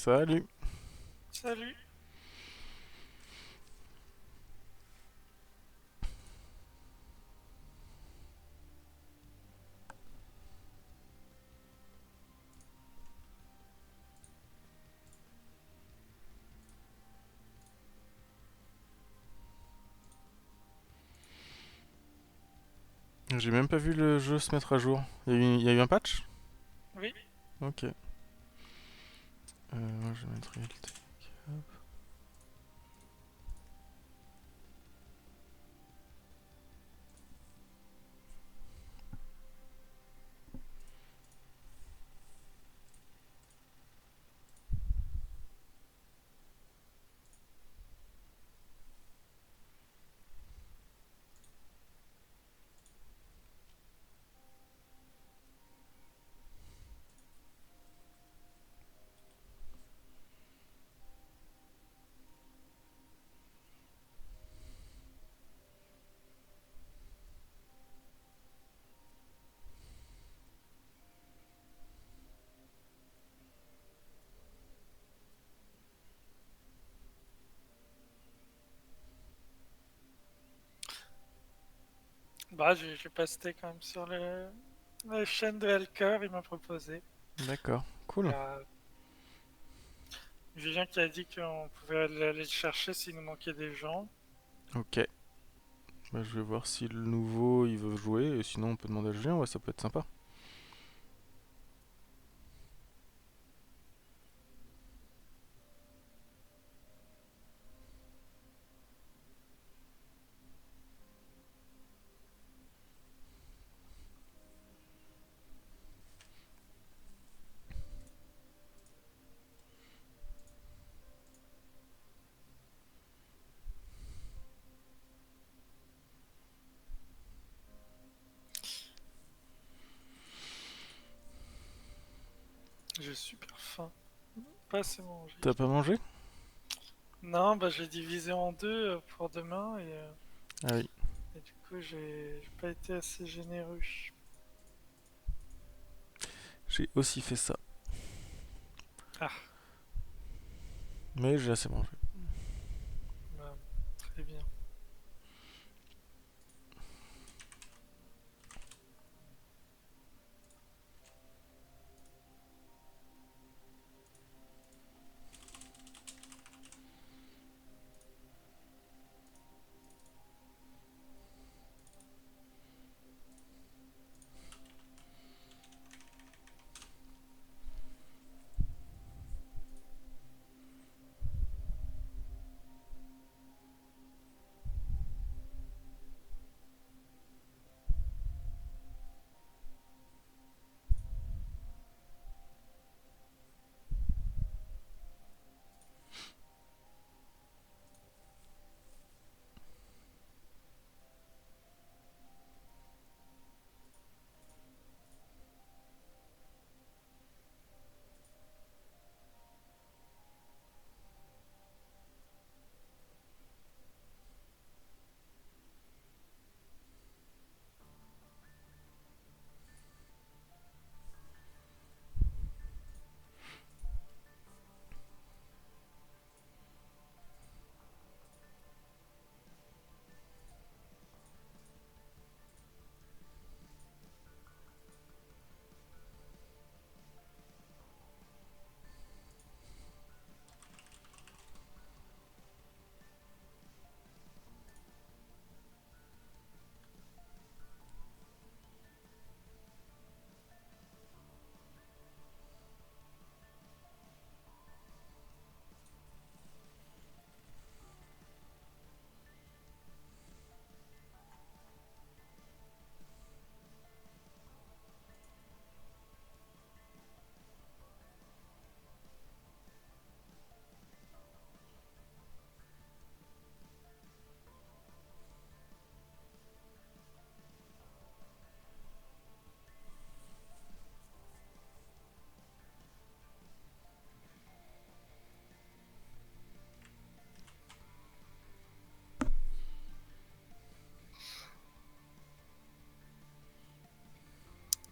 Salut. Salut. J'ai même pas vu le jeu se mettre à jour. Il y a eu un patch? Oui. Ok. Moi je vais mettre Realtek. Bah, j'ai posté quand même sur la chaîne de Helcor, il m'a proposé. D'accord, Il y cool. a Julien qui a dit qu'on pouvait aller le chercher s'il nous manquait des gens. Ok. Bah, je vais voir si le nouveau il veut jouer. Et sinon on peut demander à Julien, ouais, ça peut être sympa. J'ai super faim. Pas assez mangé. T'as pas mangé? Non, bah j'ai divisé en deux pour demain Ah oui. et du coup j'ai pas été assez généreux. J'ai aussi fait ça. Ah, Mais j'ai assez mangé. bah, très bien.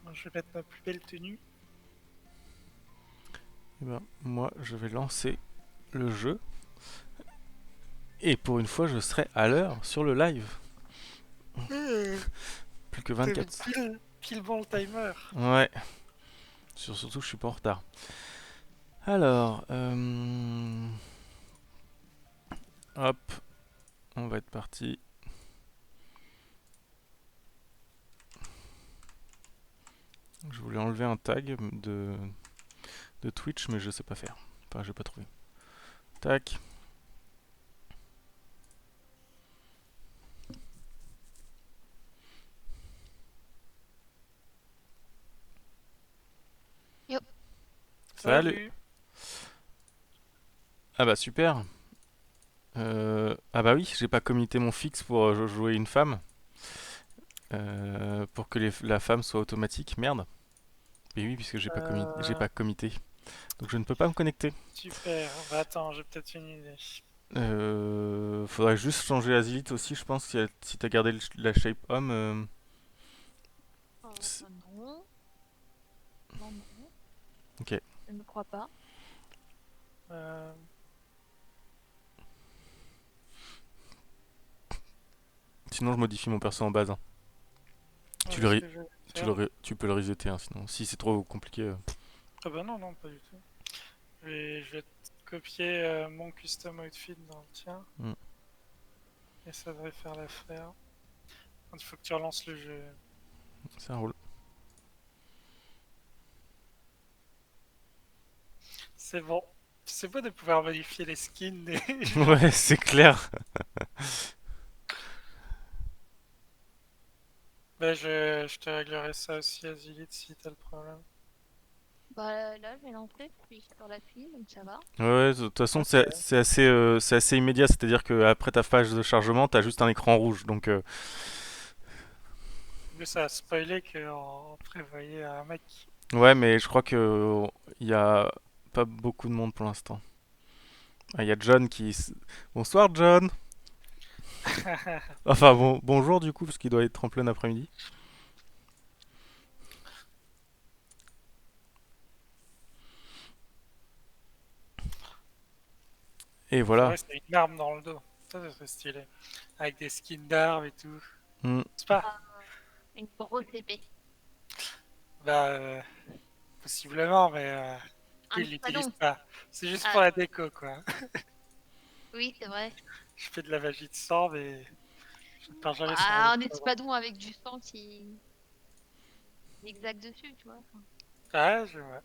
Moi, je vais mettre ma plus belle tenue. Eh ben, moi, je vais lancer le jeu. Et pour une fois, je serai à l'heure sur le live. Plus que T'as mis 24. pile bon le timer. Ouais, surtout, je suis pas en retard. Alors, hop, on va être parti. Je voulais enlever un tag de Twitch, mais je sais pas faire. Enfin, j'ai pas trouvé. Tac. Yo, Salut. Salut. Ah bah super. Ah bah oui, j'ai pas commité mon fixe pour jouer une femme. Pour que la femme soit automatique. Merde. Mais oui, puisque j'ai Euh, pas commité. Donc je ne peux pas me connecter. super. Bah attends, j'ai peut-être une idée. Faudrait juste changer Azilith aussi, je pense, si t'as gardé la shape homme. C'est- non, non, non, ok. je ne crois pas. Euh, Sinon, je modifie mon perso en base, hein. Tu, ouais, le, ce re- que je vais faire. tu peux le resetter, hein, sinon. Si c'est trop compliqué. Ah bah non, non, pas du tout. Je vais copier mon custom outfit dans le tien. Hmm, Et ça devrait faire l'affaire. Il faut que tu relances le jeu. ça roule. C'est bon. C'est beau de pouvoir modifier les skins des gens. Ouais, c'est clair. Bah je te réglerai ça aussi, Azilith, si t'as le problème. Bah là, je vais lancer, puis sur l'appli, donc ça va. Ouais, de toute façon, Ok. c'est assez immédiat. C'est-à-dire qu'après ta phase de chargement, t'as juste un écran rouge. Donc, Mais ça a spoilé qu'on prévoyait un mec. ouais, mais je crois que il y a pas beaucoup de monde pour l'instant. Ah, il y a John Bonsoir, John. Enfin, bonjour du coup, parce qu'il doit être en plein après-midi. Et voilà. Faudrait que c'est une arme dans le dos. Ça serait stylé. Avec des skins d'armes et tout. Hmm, C'est pas? Ah, une grosse épée. Bah, possiblement, mais du coup, Un il l'utilise espadon. pas. C'est juste pour Ah, la déco, quoi. oui, c'est vrai. Je fais de la magie de sang, mais je ne pars jamais sur un Ah, un espadon. espadon avec du sang qui zigzag dessus, tu vois. Enfin, Ah, je vois.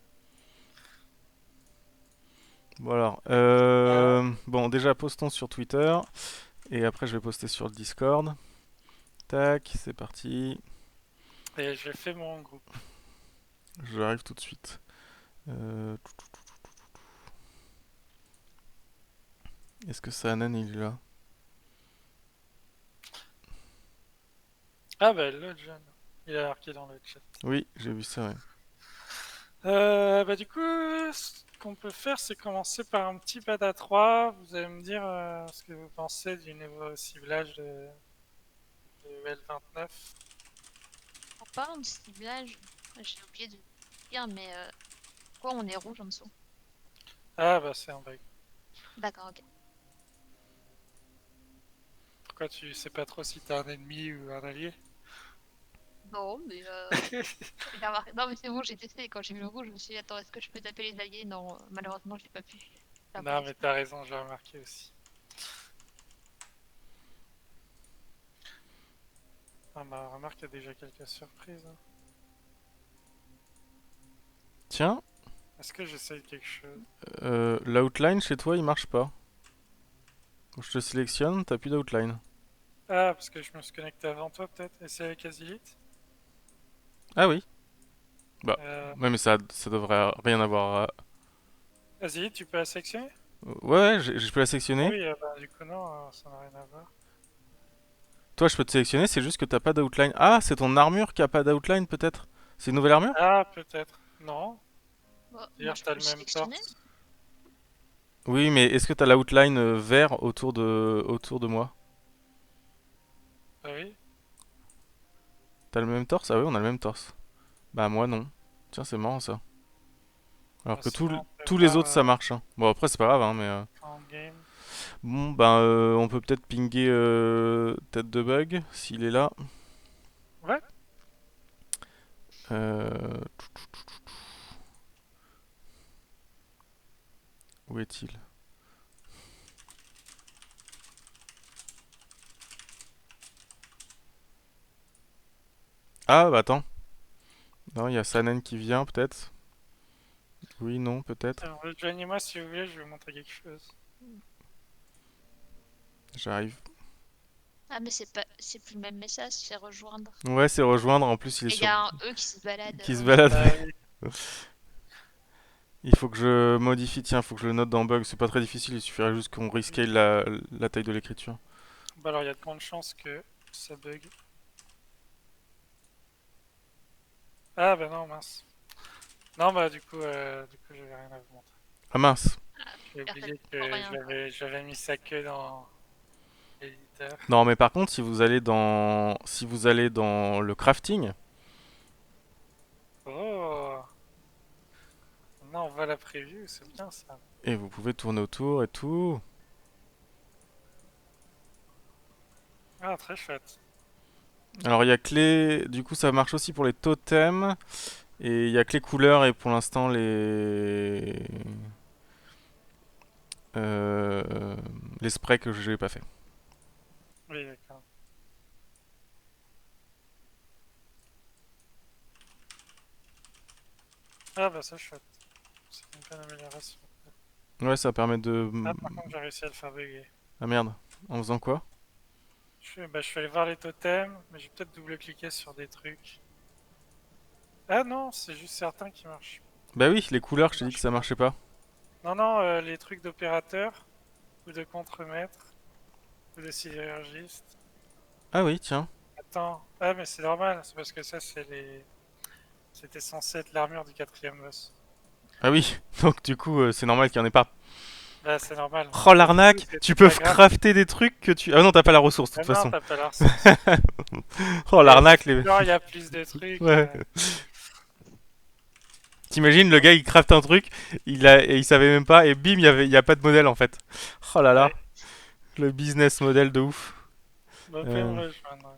voilà. Euh, Bon, déjà, postons sur Twitter. Et après, je vais poster sur le Discord. Tac, c'est parti. et je fais mon groupe. J'arrive tout de suite. Euh, Est-ce que Saanen il est là? Ah, bah, l'autre jeune. Il a marqué dans le chat. Oui, j'ai vu ça, ouais. Bah, du coup, ce qu'on peut faire, c'est commencer par un petit pad à 3. Vous allez me dire ce que vous pensez du nouveau ciblage de UL29. en parlant de ciblage, j'ai oublié de dire, mais pourquoi on est rouge en dessous? Ah, bah, c'est un bug. D'accord, ok. Pourquoi tu sais pas trop si t'es un ennemi ou un allié? Non, mais non, mais c'est bon, j'ai testé. Quand j'ai vu le rouge, je me suis dit, attends, est-ce que je peux taper les alliés? Non, malheureusement, j'ai pas pu. J'ai pas Non, mais d'exploit. t'as raison, j'ai remarqué aussi. Ah, bah, remarque, il y a déjà quelques surprises, hein. Tiens, Est-ce que j'essaye quelque chose? l'outline chez toi, il marche pas. Quand je te sélectionne, t'as plus d'outline. Ah, parce que je me suis connecté avant toi, peut-être? Et c'est avec Azilith? Ah oui. Bah, Euh, ouais, mais ça devrait rien avoir à... Azilith, tu peux la sélectionner? Ouais, ouais, je peux la Ah sélectionner. oui, bah, du coup, non, ça n'a rien à voir. Toi, je peux te sélectionner, c'est juste que t'as pas d'outline. Ah, c'est ton armure qui a pas d'outline, peut-être? C'est une nouvelle armure? Ah, peut-être. Non. Bon, moi, D'ailleurs, je t'as peux le même sélectionner. torse. Oui, mais est-ce que t'as l'outline vert autour de moi? Ah oui. T'as le même torse? Ah oui, on a le même torse. Bah moi non. Tiens, c'est marrant ça. Alors Bah, que sinon, on peut tous les autres ça marche. Hein. Bon après c'est pas grave, hein, mais En game. bon ben on peut peut-être pinguer tête de bug s'il est là. Ouais. Euh, Où est-il? Ah bah attends. Non, il y a Sanen qui vient peut-être. Oui, non, peut-être. Rejoignez-moi si vous voulez, je vais vous montrer quelque chose. J'arrive. Ah, mais c'est plus le même message, c'est rejoindre. Ouais, c'est rejoindre. En plus, il est Et il y sur. a un E qui se balade. Qui se Oui. balade. Bah oui. Il faut que je modifie. Tiens, il faut que je le note dans bug. C'est pas très difficile. Il suffirait juste qu'on rescale la taille de l'écriture. Bah alors il y a de grandes chances que ça bug. Ah bah non, mince. Non bah du coup j'avais rien à vous montrer. Ah mince. J'ai Personne oublié comprend que rien, quoi. j'avais mis sa queue dans l'éditeur. Non, mais par contre, si vous allez dans le crafting, Oh, maintenant on voit la preview, c'est bien ça. et vous pouvez tourner autour et tout. Ah très chouette. Alors il y a que les. Du coup, ça marche aussi pour les totems. Et il y a que les couleurs et pour l'instant les sprays que je n'ai pas fait. Oui d'accord. Ah bah c'est chouette. C'est une bonne amélioration. Ouais, ça permet de. Ah par contre j'ai réussi à le faire bugger. Ah merde. En faisant quoi? Je suis allé voir les totems, mais j'ai peut-être double-cliqué sur des trucs. Ah non, c'est juste certains qui marchent. Bah oui, les couleurs, je Qui t'ai dit que marchent ça pas. marchait pas. Non, non, les trucs d'opérateur, ou de contremaître, ou de sidérurgiste. Ah oui, tiens. Attends, ah mais c'est normal, c'est parce que ça c'est les... C'était censé être l'armure du quatrième boss. Ah oui, donc du coup, c'est normal qu'il y en ait pas. Bah c'est normal. Oh Mais du coup, l'arnaque! Tu c'était peux pas grave. crafter des trucs que tu. Ah non, t'as pas la ressource de Ah toute non, façon. t'as pas la ressource. Oh Et l'arnaque, les. non, il y a plus de trucs. Ouais. T'imagines, le gars il craft un truc, et il savait même pas, et bim, il y a pas de modèle en fait. Oh là là, Ouais, le business model de ouf. bah, vous pouvez me Euh, rejoindre.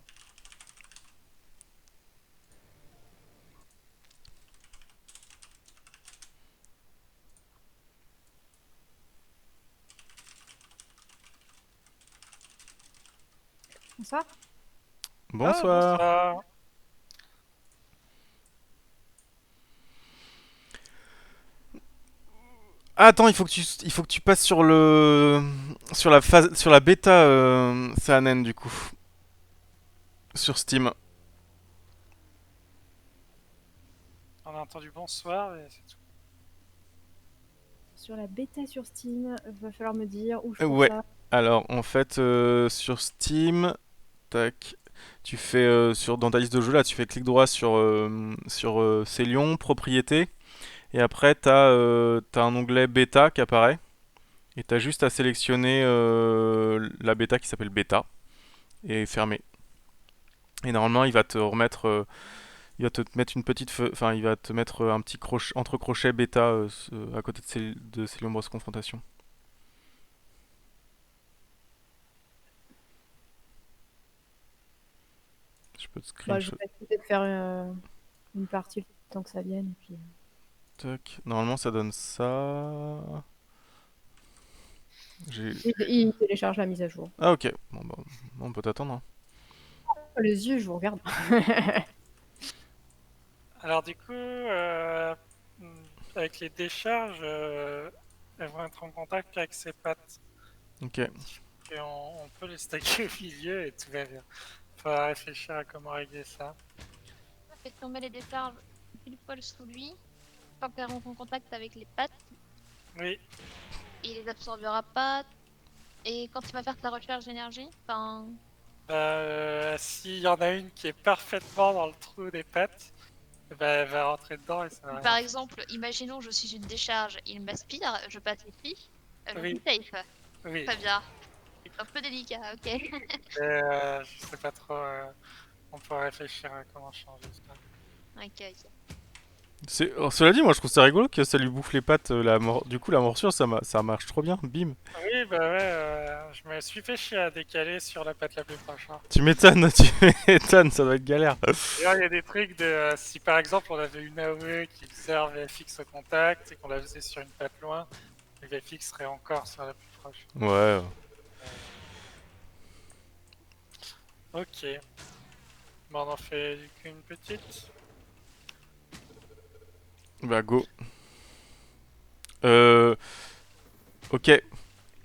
Bonsoir. Ah, Bonsoir. bonsoir. Ah, attends, il faut que tu passes sur la bêta Saanen du coup, sur Steam. On a entendu bonsoir et c'est tout. Sur la bêta sur Steam, va falloir me dire où je trouve Ouais. ça. Alors en fait sur Steam, tac, tu fais dans ta liste de jeux là, tu fais clic droit sur Célion, propriété, et après t'as un onglet bêta qui apparaît, et t'as juste à sélectionner la bêta qui s'appelle bêta et fermer. Et normalement il va te mettre une enfin il va te mettre un petit crochet entre crochets bêta à côté de Célion Brosse Confrontation. Je peux te Bah, je screenshot. vais peut-être faire une partie le temps que ça vienne. Et puis... Tac. Normalement, ça donne ça. J'ai. il télécharge la mise à jour. Ah, ok. Bon, bah, on peut t'attendre. Hein. Oh, les yeux, je vous regarde. Alors du coup, avec les décharges, elles vont être en contact avec ses pattes. Ok. Et on peut les stacker au milieu et tout va bien. Faudra réfléchir à comment régler ça. Fait tomber les décharges pile poil sous lui. Quand elle rentre en contact avec les pattes, Oui, il les absorbera pas. Et quand il va faire sa recharge d'énergie, enfin, s'il y en a une qui est parfaitement dans le trou des pattes, bah, elle va rentrer dedans et ça va rien par faire. exemple, imaginons je suis une décharge, il m'aspire, je passe ici, je Oui. suis safe. Oui, Très bien. C'est un peu délicat, ok. je sais pas trop. On pourra réfléchir à comment changer ça. Ok, ok. Cela dit, moi je trouve ça rigolo que ça lui bouffe les pattes. Du coup, la morsure, ça marche trop bien. Bim. Oui, bah ouais, je me suis fait chier à décaler sur la patte la plus proche, hein. Tu m'étonnes, tu m'étonnes, ça doit être galère. D'ailleurs, il y a des trucs de si par exemple on avait une AOE qui faisait un VFX au contact et qu'on la faisait sur une patte loin, le VFX serait encore sur la plus proche. Ouais. Ok. Bon, on en fait du coup une petite. Bah, go. Euh. Ok.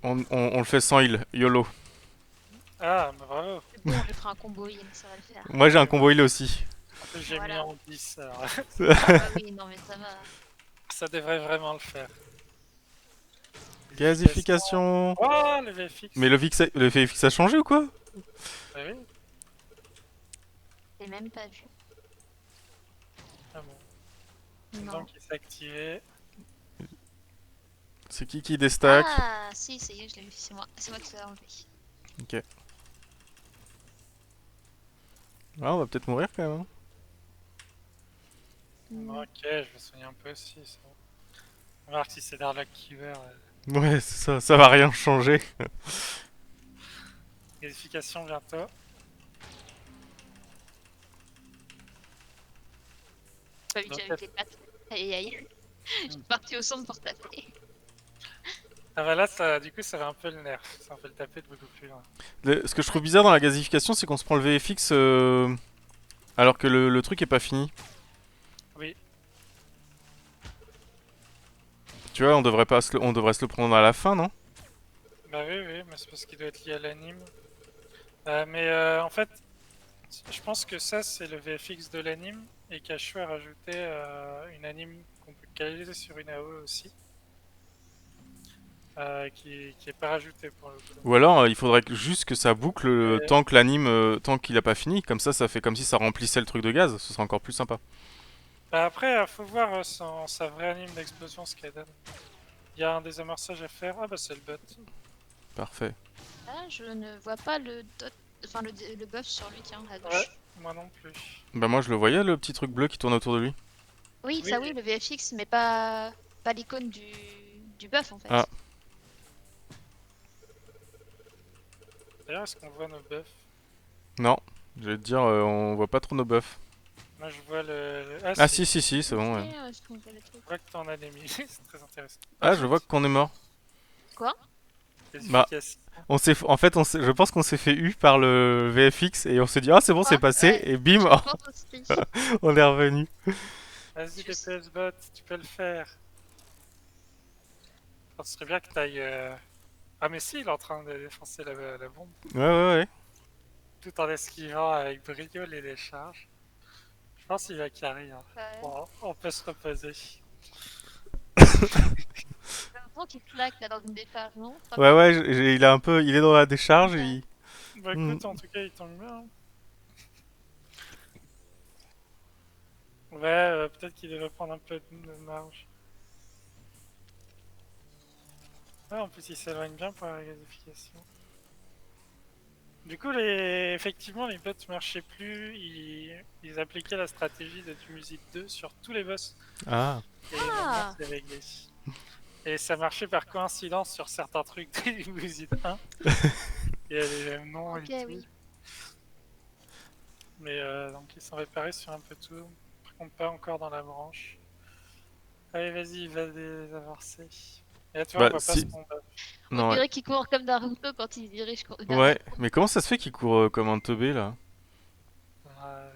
On le fait sans heal. YOLO. Ah, bah bravo. C'est bon, je ferai un combo heal, ça va le faire. Moi j'ai un combo heal aussi. J'ai mis Voilà. en 10, alors Ah bah oui, non mais ça va. ça devrait vraiment le faire. Gazification. Oh, le VFX. Mais le VFX a changé ou quoi? Ah oui. J'ai même pas vu. Ah bon. Non. Donc il s'est activé. C'est qui déstack? Ah, si, ça y est, je l'ai vu, c'est moi. C'est moi qui l'ai enlevé. Ok. Ah, on va peut-être mourir quand même, hein. Ok, je vais soigner un peu aussi. Ça. On va voir si c'est Darlock qui meurt. Ouais, c'est ça, ça va rien changer. Qualification bientôt. Pas vite Donc, avec les pattes. Aïe aïe. Je suis partie au centre pour taper. Ah bah là, ça, du coup, ça va un peu le nerf. Ça fait le taper de beaucoup plus loin. Ce que je trouve bizarre dans la gazification, c'est qu'on se prend le VFX alors que le truc est pas fini. Oui. Tu vois, on devrait se le prendre à la fin, non? Bah oui, mais c'est parce qu'il doit être lié à l'anime. Mais en fait, je pense que ça, c'est le VFX de l'anime. Et Kashu a rajouté une anime qu'on peut caler sur une AOE aussi. Qui est pas rajoutée pour le coup. Ou alors, il faudrait juste que ça boucle Mais- tant que l'anime, tant qu'il a pas fini. Comme ça fait comme si ça remplissait le truc de gaz. Ce serait encore plus sympa. Bah après, faut voir sa vraie anime d'explosion ce qu'elle donne. Il y a un désamorçage à faire. Ah bah c'est le bot. Parfait. Ah, je ne vois pas le dot. Enfin, le buff sur lui, tiens, à gauche. Ouais, moi non plus. Bah moi je le voyais, le petit truc bleu qui tourne autour de lui. Oui, Oui. ça oui, le VFX, mais pas l'icône du buff en fait. Ah. D'ailleurs, est-ce qu'on voit nos buffs? Non, je vais te dire, on voit pas trop nos buffs. Moi je vois le. Ah si, c'est bon, ouais. Est-ce qu'on voit le truc Je vois que t'en as des milliers, c'est très intéressant. Ah, je vois qu'on est mort. Quoi? Bah, je pense qu'on s'est fait U par le VFX et on s'est dit, ah c'est bon, c'est Ah, passé, ouais, et bim, je pense aussi. on est revenu. Vas-y, DPS bot, tu peux le faire. Ce serait bien que t'ailles. Ah, mais si, il est en train de défoncer la bombe. Ouais. Tout en esquivant avec brio les décharges. Je pense qu'il va carry. Hein. Ouais. Bon, on peut se reposer. J'ai l'impression qu'il claque là dans une décharge, non? Pas mal. Ouais, il est dans la décharge, Ouais. Bah écoute, en tout cas, il tombe bien. Hein. Ouais, peut-être qu'il devrait prendre un peu de marge. Ouais, en plus, il s'éloigne bien pour la gasification. Du coup, effectivement, les bots marchaient plus. Ils appliquaient la stratégie de Tumusit 2 sur tous les boss. Ah, Et maintenant, c'est réglé. Et ça marchait par coïncidence sur certains trucs de Tumusit 1. Et les mêmes noms et Ok, tout. oui. Mais donc, ils sont réparés sur un peu tout. Par contre, pas encore dans la branche. Allez, vas-y, il va avancer. Et là, tu vois, bah on voit pas si. ce combat. On Non, ouais. dirait qu'il court comme Naruto quand il se dirige vers Ouais, mais comment ça se fait qu'il court comme un teubé là? Euh,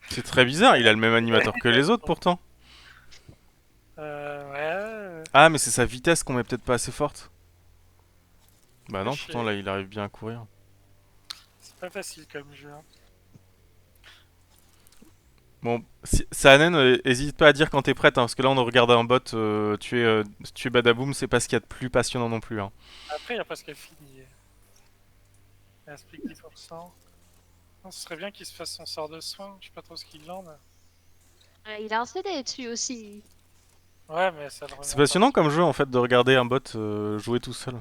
C'est très bizarre, il a le même animateur que les autres pourtant. ouais. Ah, mais c'est sa vitesse qu'on met peut-être pas assez forte. Bah non, Je pourtant sais. là il arrive bien à courir. C'est pas facile comme jeu. Hein. Bon, Saanen, hésite pas à dire quand t'es prête, hein, parce que là on regarde un bot tuer Badaboom, c'est pas ce qu'il y a de plus passionnant non plus. Hein. Après, il a presque fini. Il reste plus que 10%. Non, ce serait bien qu'il se fasse son sort de soin. Je sais pas trop ce qu'il en a. Il a un CD dessus aussi. Ouais, mais ça le C'est remet passionnant pas. comme jeu en fait de regarder un bot jouer tout seul.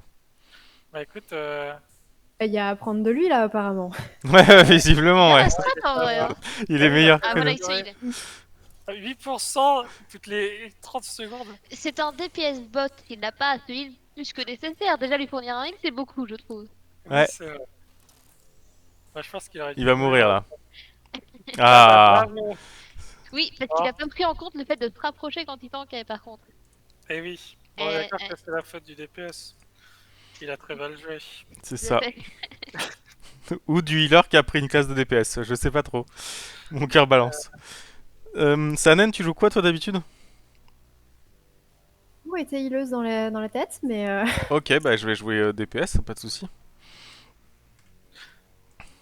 Bah écoute, Il y a à apprendre de lui là apparemment. Ouais, visiblement, Il a ouais. la strat en vrai. Hein. Il est meilleur Ah que voilà, nous. ici il est. 8% toutes les 30 secondes. C'est un DPS bot, il n'a pas à se heal plus que nécessaire. Déjà lui fournir un heal, c'est beaucoup, je trouve. Oui, Ouais, c'est vrai. Bah, je pense qu'il aurait il dû va mourir. mourir là. Ah bah Ah, bravo. Oui, parce qu'il Ah, a pas pris en compte le fait de se rapprocher quand il tankait, par contre. et oui. Bon, Et, d'accord que c'est la faute du DPS. Il a très mal joué. c'est tout à ça. fait. Ou du healer qui a pris une classe de DPS, je sais pas trop. Mon cœur balance. Sanen, tu joues quoi toi d'habitude? J'ai toujours été healeuse dans la tête, mais Ok, bah je vais jouer DPS, pas de souci.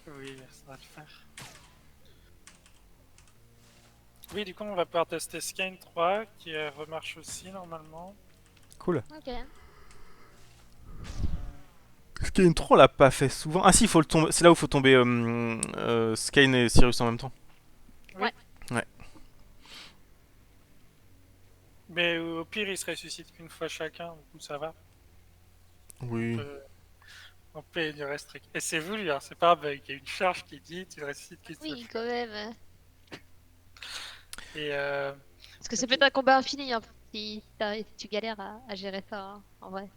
Oui, ça va le faire. Oui, du coup, on va pouvoir tester Skyne 3, qui remarche aussi normalement. Cool. Ok. Skane 3 on l'a pas fait souvent. Ah si, il faut le tomber. C'est là où il faut tomber Skane et Sirius en même temps. Oui. Ouais. Ouais. Mais au pire, ils se ressuscitent qu'une fois chacun, du coup, ça va. Oui. Euh, on peut du restrict. Et c'est voulu, hein, c'est pas un bug. Il y a une charge qui dit tu ne ressuscites qu'une seule Oui, fois. quand même. Et Parce que ça peut ok. être un combat infini, hein, si tu galères à gérer ça, hein, en vrai.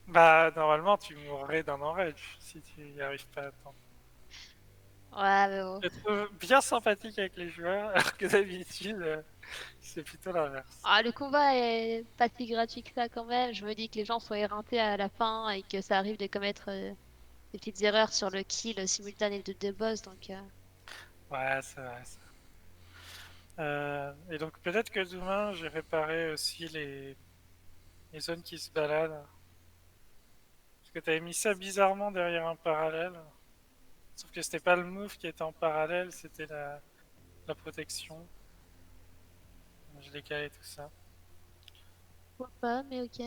Bah, normalement, tu mourrais d'un enrage si tu n'y arrives pas à temps. Ouais, mais bon. Je te trouve bien sympathique avec les joueurs, alors que d'habitude, c'est plutôt l'inverse. Ah, le combat est pas si gratuit que ça quand même. Je me dis que les gens sont éreintés à la fin et que ça arrive de commettre des petites erreurs sur le kill simultané de deux boss. Donc, Ouais, c'est vrai. Et donc, peut-être que demain, j'ai réparé aussi les zones qui se baladent. Parce que t'avais mis ça bizarrement derrière un parallèle. Sauf que c'était pas le move qui était en parallèle, c'était la protection. Je l'ai calé tout ça. pourquoi pas, mais ok.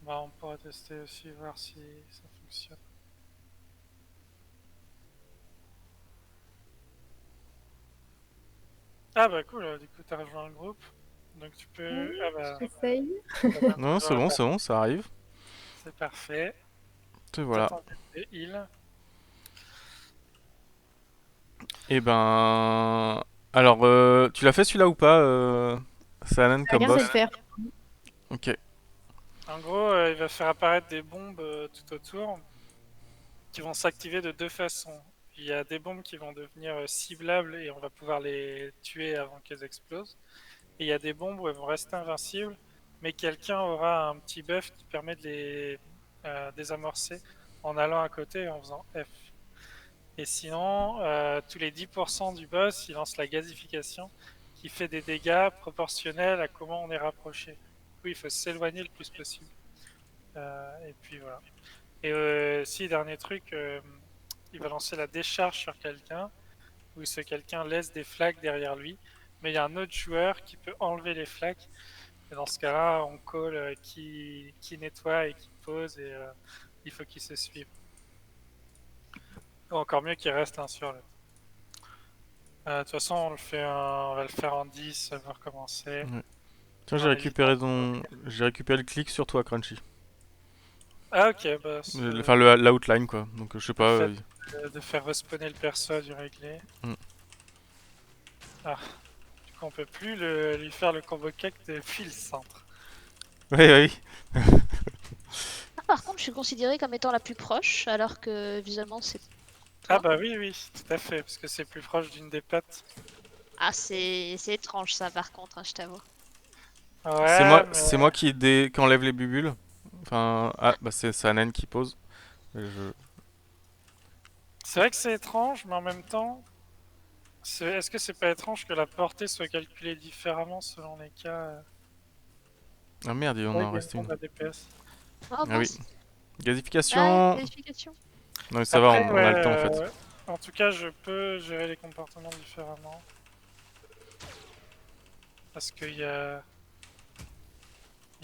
Bah, on pourra tester aussi, voir si ça fonctionne. Ah bah cool, du coup t'as rejoint le groupe. Donc tu peux... Ah bah, j'essaye. Non, c'est bon, ça arrive. c'est parfait. Te voilà. T'attends des heals. Et ben. Alors, tu l'as fait celui-là ou pas, Sanen Ça a comme l'air de le boss? faire. Ok. En gros, il va faire apparaître des bombes tout autour qui vont s'activer de deux façons. Il y a des bombes qui vont devenir ciblables et on va pouvoir les tuer avant qu'elles explosent. Et il y a des bombes où elles vont rester invincibles, mais quelqu'un aura un petit buff qui permet de les désamorcer en allant à côté et en faisant F. Et sinon, tous les 10% du boss, il lance la gazification qui fait des dégâts proportionnels à comment on est rapproché. Du coup, il faut s'éloigner le plus possible. Et puis voilà. Et si, dernier truc, il va lancer la décharge sur quelqu'un, où ce quelqu'un laisse des flaques derrière lui, mais il y a un autre joueur qui peut enlever les flaques. Et dans ce cas-là, on call qui nettoie et qui pose, et il faut qu'ils se suivent. Ou encore mieux qu'il reste un sur l'autre. De toute façon, on va le faire en 10, ça va recommencer. Ouais. Tiens, En évitant. j'ai récupéré le clic sur toi, Crunchy. Ah ok, bah Enfin, l'outline quoi. Donc, je sais le pas. fait de faire respawner le perso a dû régler. Hmm. Ah, du coup on peut plus lui faire le combo cake depuis le centre. Oui, oui. Ah, par contre, je suis considérée comme étant la plus proche, alors que visuellement c'est Ah toi. bah oui, oui, tout à fait, parce que c'est plus proche d'une des pattes. Ah, c'est étrange ça, par contre, hein, je t'avoue. Ouais, C'est mais moi qui enlève les bubules. Enfin, ah, bah c'est Sanen qui pose. Et c'est vrai que c'est étrange, mais en même temps, est-ce que c'est pas étrange que la portée soit calculée différemment selon les cas Ah merde, il en Ouais, en il y a une reste une. bombe à DPS. Oh Ah oui. mince. Ah, Gazification. vérification. Non mais ça va, Après, on ouais, a le temps en fait. en tout cas, je peux gérer les comportements différemment. Parce il y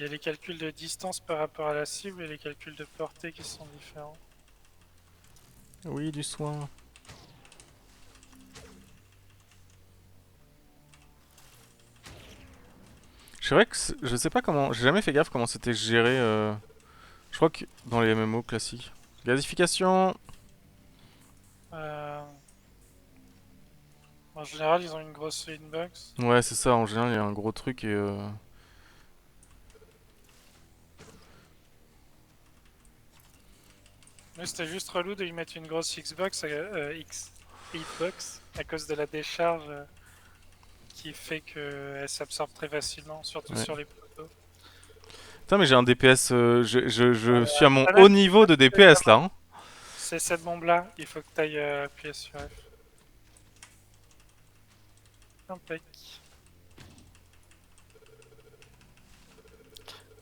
a les calculs de distance par rapport à la cible et les calculs de portée qui sont différents. Oui, du soin. C'est vrai que je sais pas comment. J'ai jamais fait gaffe comment c'était géré. Je crois que dans les MMO classiques. Gazification. Euh, En général, ils ont une grosse inbox. Ouais, c'est ça, en général, il y a un gros truc et... Nous, c'était juste relou de lui mettre une grosse Xbox, Hitbox, à cause de la décharge qui fait qu'elle s'absorbe très facilement, surtout Ouais. sur les poteaux. Putain, mais j'ai un DPS... je suis à mon Sanem, haut niveau de DPS, là, hein. c'est cette bombe-là, il faut que tu ailles appuyer sur F. Impec.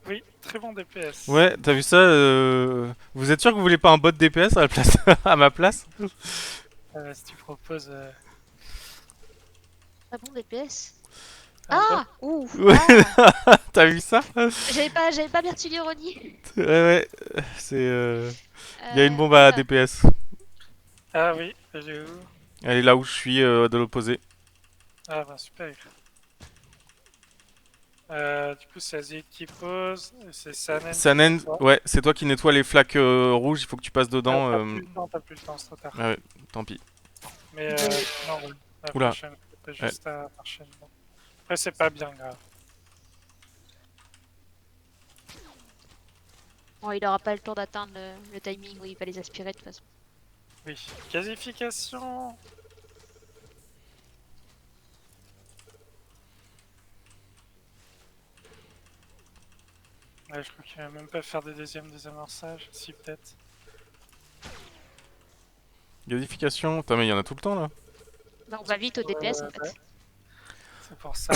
Oui, très bon DPS. Ouais, t'as vu ça Vous êtes sûr que vous voulez pas un bot DPS à la place... à ma place? Si tu proposes Ah bon, DPS? un bot, Ah! Ouf! Ouais, Ah! t'as vu ça? J'avais pas perçu l'ironie. Ouais, ouais, c'est... Il y a une bombe à Oula. DPS. ah oui, elle est où? Elle est là où je suis, de l'opposé. Ah bah super. Du coup, c'est Azir qui pose, et c'est Sanen qui Sanen, nettoie. ouais, c'est toi qui nettoie les flaques rouges, il faut que tu passes Ah, dedans. t'as plus le temps, c'est trop tard. Ah ouais, tant pis. Mais non, ouais, la Oula. prochaine, t'as juste à marcher dedans. Après, c'est pas bien grave. Bon, il aura pas le temps d'atteindre le timing où il va les aspirer de toute façon. Oui, gasification. Ouais, je crois qu'il va même pas faire des deuxièmes désamorçages. Si, peut-être. Gasification, putain, mais il y en a tout le temps là. Bah, on va vite au DPS en Ouais, fait. c'est pour ça.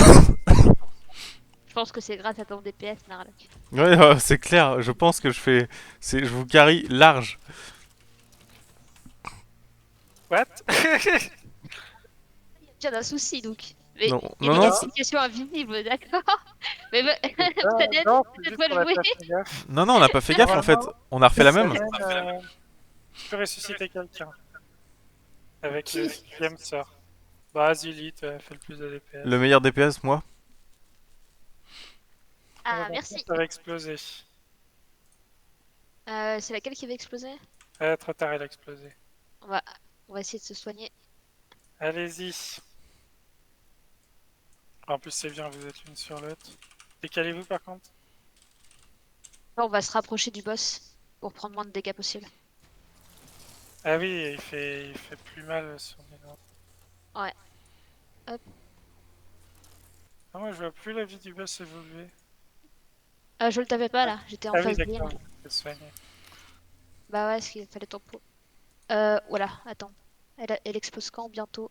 Je pense que c'est grâce à ton DPS, Narlock. Ouais, c'est clair, je pense que je vous carry large. What? Il y a un souci donc. Mais Non, il y a non, des non, gasifications invisibles, d'accord? Mais peut-être Non, c'est peut-être juste pas qu'on le a jouer. pas fait gaffe. non, non, on n'a pas fait gaffe en fait. On a refait la même. Sanen, tu peux ressusciter quelqu'un avec le Qui? deuxième sort. Bah, Azilith fait le plus de DPS. Le meilleur DPS, moi. Ah, merci. Ça va exploser. C'est laquelle qui va exploser? Trop tard, elle a explosé. On va, on va essayer de se soigner. Allez-y. En plus, c'est bien, vous êtes l'une sur l'autre. Décalez-vous par contre. Là, on va se rapprocher du boss pour prendre moins de dégâts possible. Ah oui, il fait plus mal sur les noix. Ouais. Hop. Ah, moi, je vois plus la vie du boss évoluer. Je le tapais pas là, j'étais en Ah oui, phase d'accord, d'heal. je vais soigner. Bah ouais, parce qu'il fallait ton pot. Voilà, attends. Elle explose quand bientôt?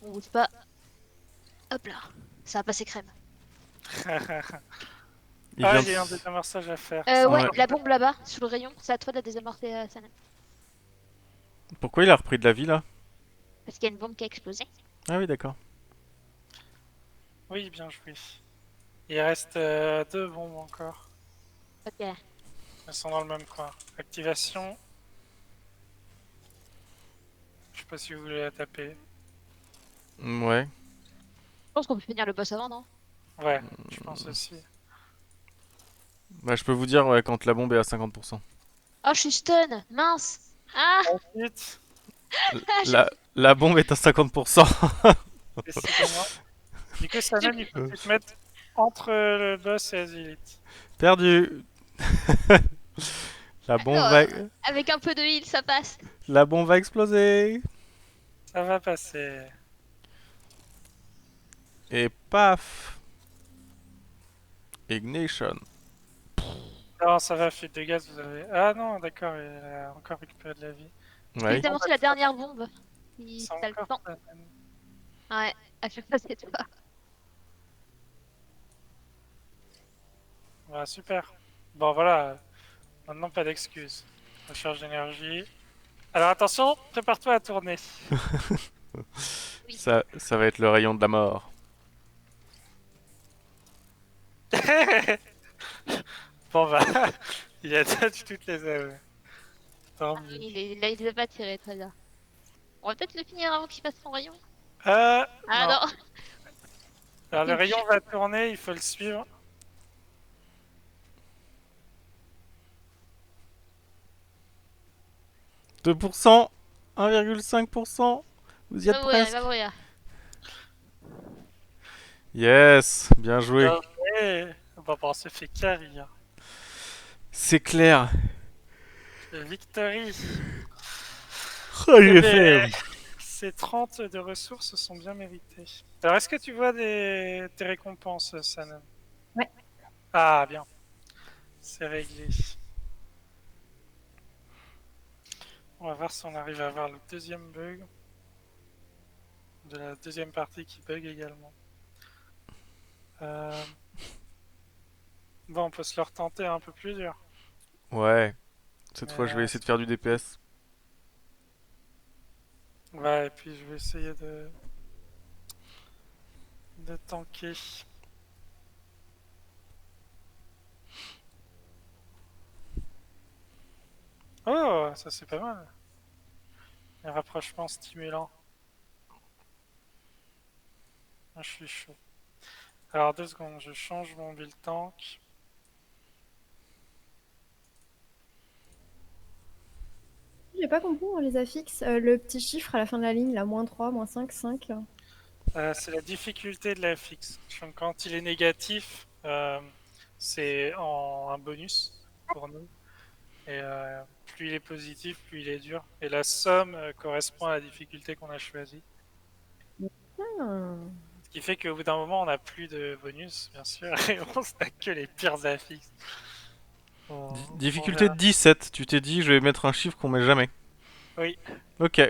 On bouge pas. Hop là. Ça va passer crème. Il Ah, vient il y a un de... désamorçage à faire. Ouais, Ouais. la bombe là-bas, sous le rayon. C'est à toi de la désamorcer, Sanem. Pourquoi il a repris de la vie là? Parce qu'il y a une bombe qui a explosé. Ah oui, d'accord. Oui, bien joué. Il reste deux bombes encore. Ok. Je Elles sont dans le même coin. Activation. Je sais pas si vous voulez la taper. Ouais. pense qu'on peut finir le boss avant, non? Ouais, je pense aussi. Bah, je peux vous dire, ouais, quand la bombe est à 50%. Oh, je suis stun! Mince! Ah! Ensuite, La bombe est à 50%. décidément. Du coup, ça même, il faut que tu te mettes entre le boss et Azilith. Perdu. La bombe Alors, va... avec un peu de heal, ça passe. La bombe va exploser. Ça va passer. Et paf. Ignition. Non, ça va, fuite de gaz, vous avez. Ah non, d'accord, il a encore récupéré de la vie. Ouais. J'ai amorcé la dernière bombe. Si C'est t'as le encore temps. ça. Ouais, à chaque fois c'est toi. Voilà, super. Bon, voilà. Maintenant, pas d'excuses. Recharge d'énergie. Alors attention, prépare-toi à tourner. Oui. Ça va être le rayon de la mort. Bon bah, il a déjà toutes les AE. Tant Ah, mieux. il les a pas tirés, très bien. On va peut-être le finir avant qu'il fasse son rayon. Ah Ah non. non! Alors le rayon va tourner, il faut le suivre. « 2%, 1,5%. Vous y Il êtes va mourir, il presque. va mourir. Yes, bien joué. Bien joué. Bon, on s'est fait carry. Hein. C'est clair. Victory. Oh, Eh j'ai ben, fait. ces 30 de ressources sont bien méritées. Alors, est-ce que tu vois tes récompenses, Sanan? Ouais. Ah, bien. C'est réglé. On va voir si on arrive à avoir le deuxième bug. De la deuxième partie qui bug également. Euh, Bon, on peut se le retenter un peu plus dur. Ouais, cette Mais, fois je vais essayer de faire du DPS. ouais, et puis je vais essayer de tanker. Oh, ça c'est pas mal. Un rapprochement stimulant. Ah, je suis chaud. Alors, 2 secondes, je change mon build tank. J'ai pas compris, on les affixe. Le petit chiffre à la fin de la ligne, là, -3, -5, 5. C'est la difficulté de la FX. Donc, quand il est négatif, c'est un bonus pour nous. Et plus il est positif, plus il est dur. Et la somme correspond à la difficulté qu'on a choisie. Ah. Ce qui fait qu'au bout d'un moment, on n'a plus de bonus, bien sûr, et on stack que les pires affixes. On Difficulté verra. 17, tu t'es dit je vais mettre un chiffre qu'on met jamais. Oui, Ok,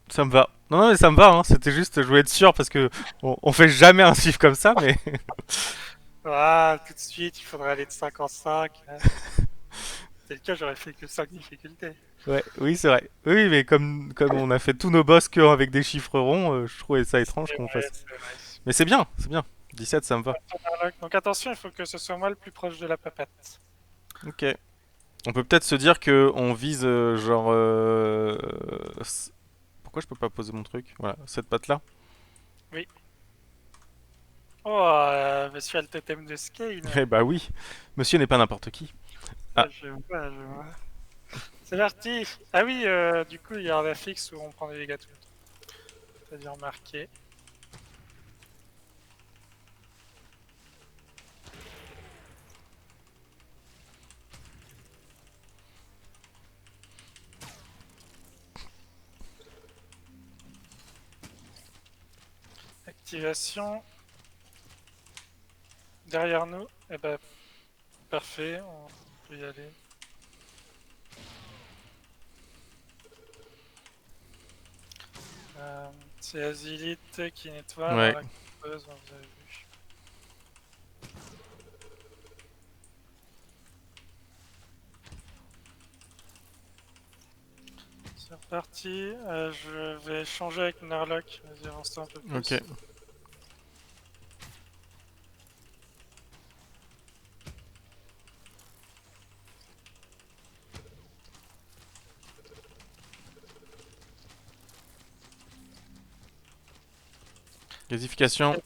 ça me va. Non, non, mais ça me va, hein. C'était juste, je voulais être sûr parce que on fait jamais un chiffre comme ça, mais. ah, tout de suite, il faudrait aller de 5 en 5. C'est le cas, j'aurais fait que 5 difficultés. Ouais, oui, c'est vrai. Oui, mais comme on a fait tous nos boss que avec des chiffres ronds, je trouvais ça étrange C'est qu'on vrai, fasse. c'est vrai. Mais c'est bien, c'est bien. 17, ça me va. Donc attention, il faut que ce soit moi le plus proche de la papette. Ok. On peut peut-être se dire que on vise genre. Pourquoi je peux pas poser mon truc? Voilà, cette patte là. Oui. Oh, monsieur a le totem de scale. Eh bah oui, monsieur n'est pas n'importe qui. Ah, Je vois, je vois. C'est parti. Ah oui, du coup, il y a un affixe où on prend des dégâts tout le temps. T'as bien remarqué. Activation. Derrière nous. Eh ben, parfait, on peut y aller. C'est Azilite qui nettoie, ouais. alors la creuse, vous avez vu. C'est reparti, je vais changer avec Narlock, vas-y avance un peu Ok. plus. Gasification.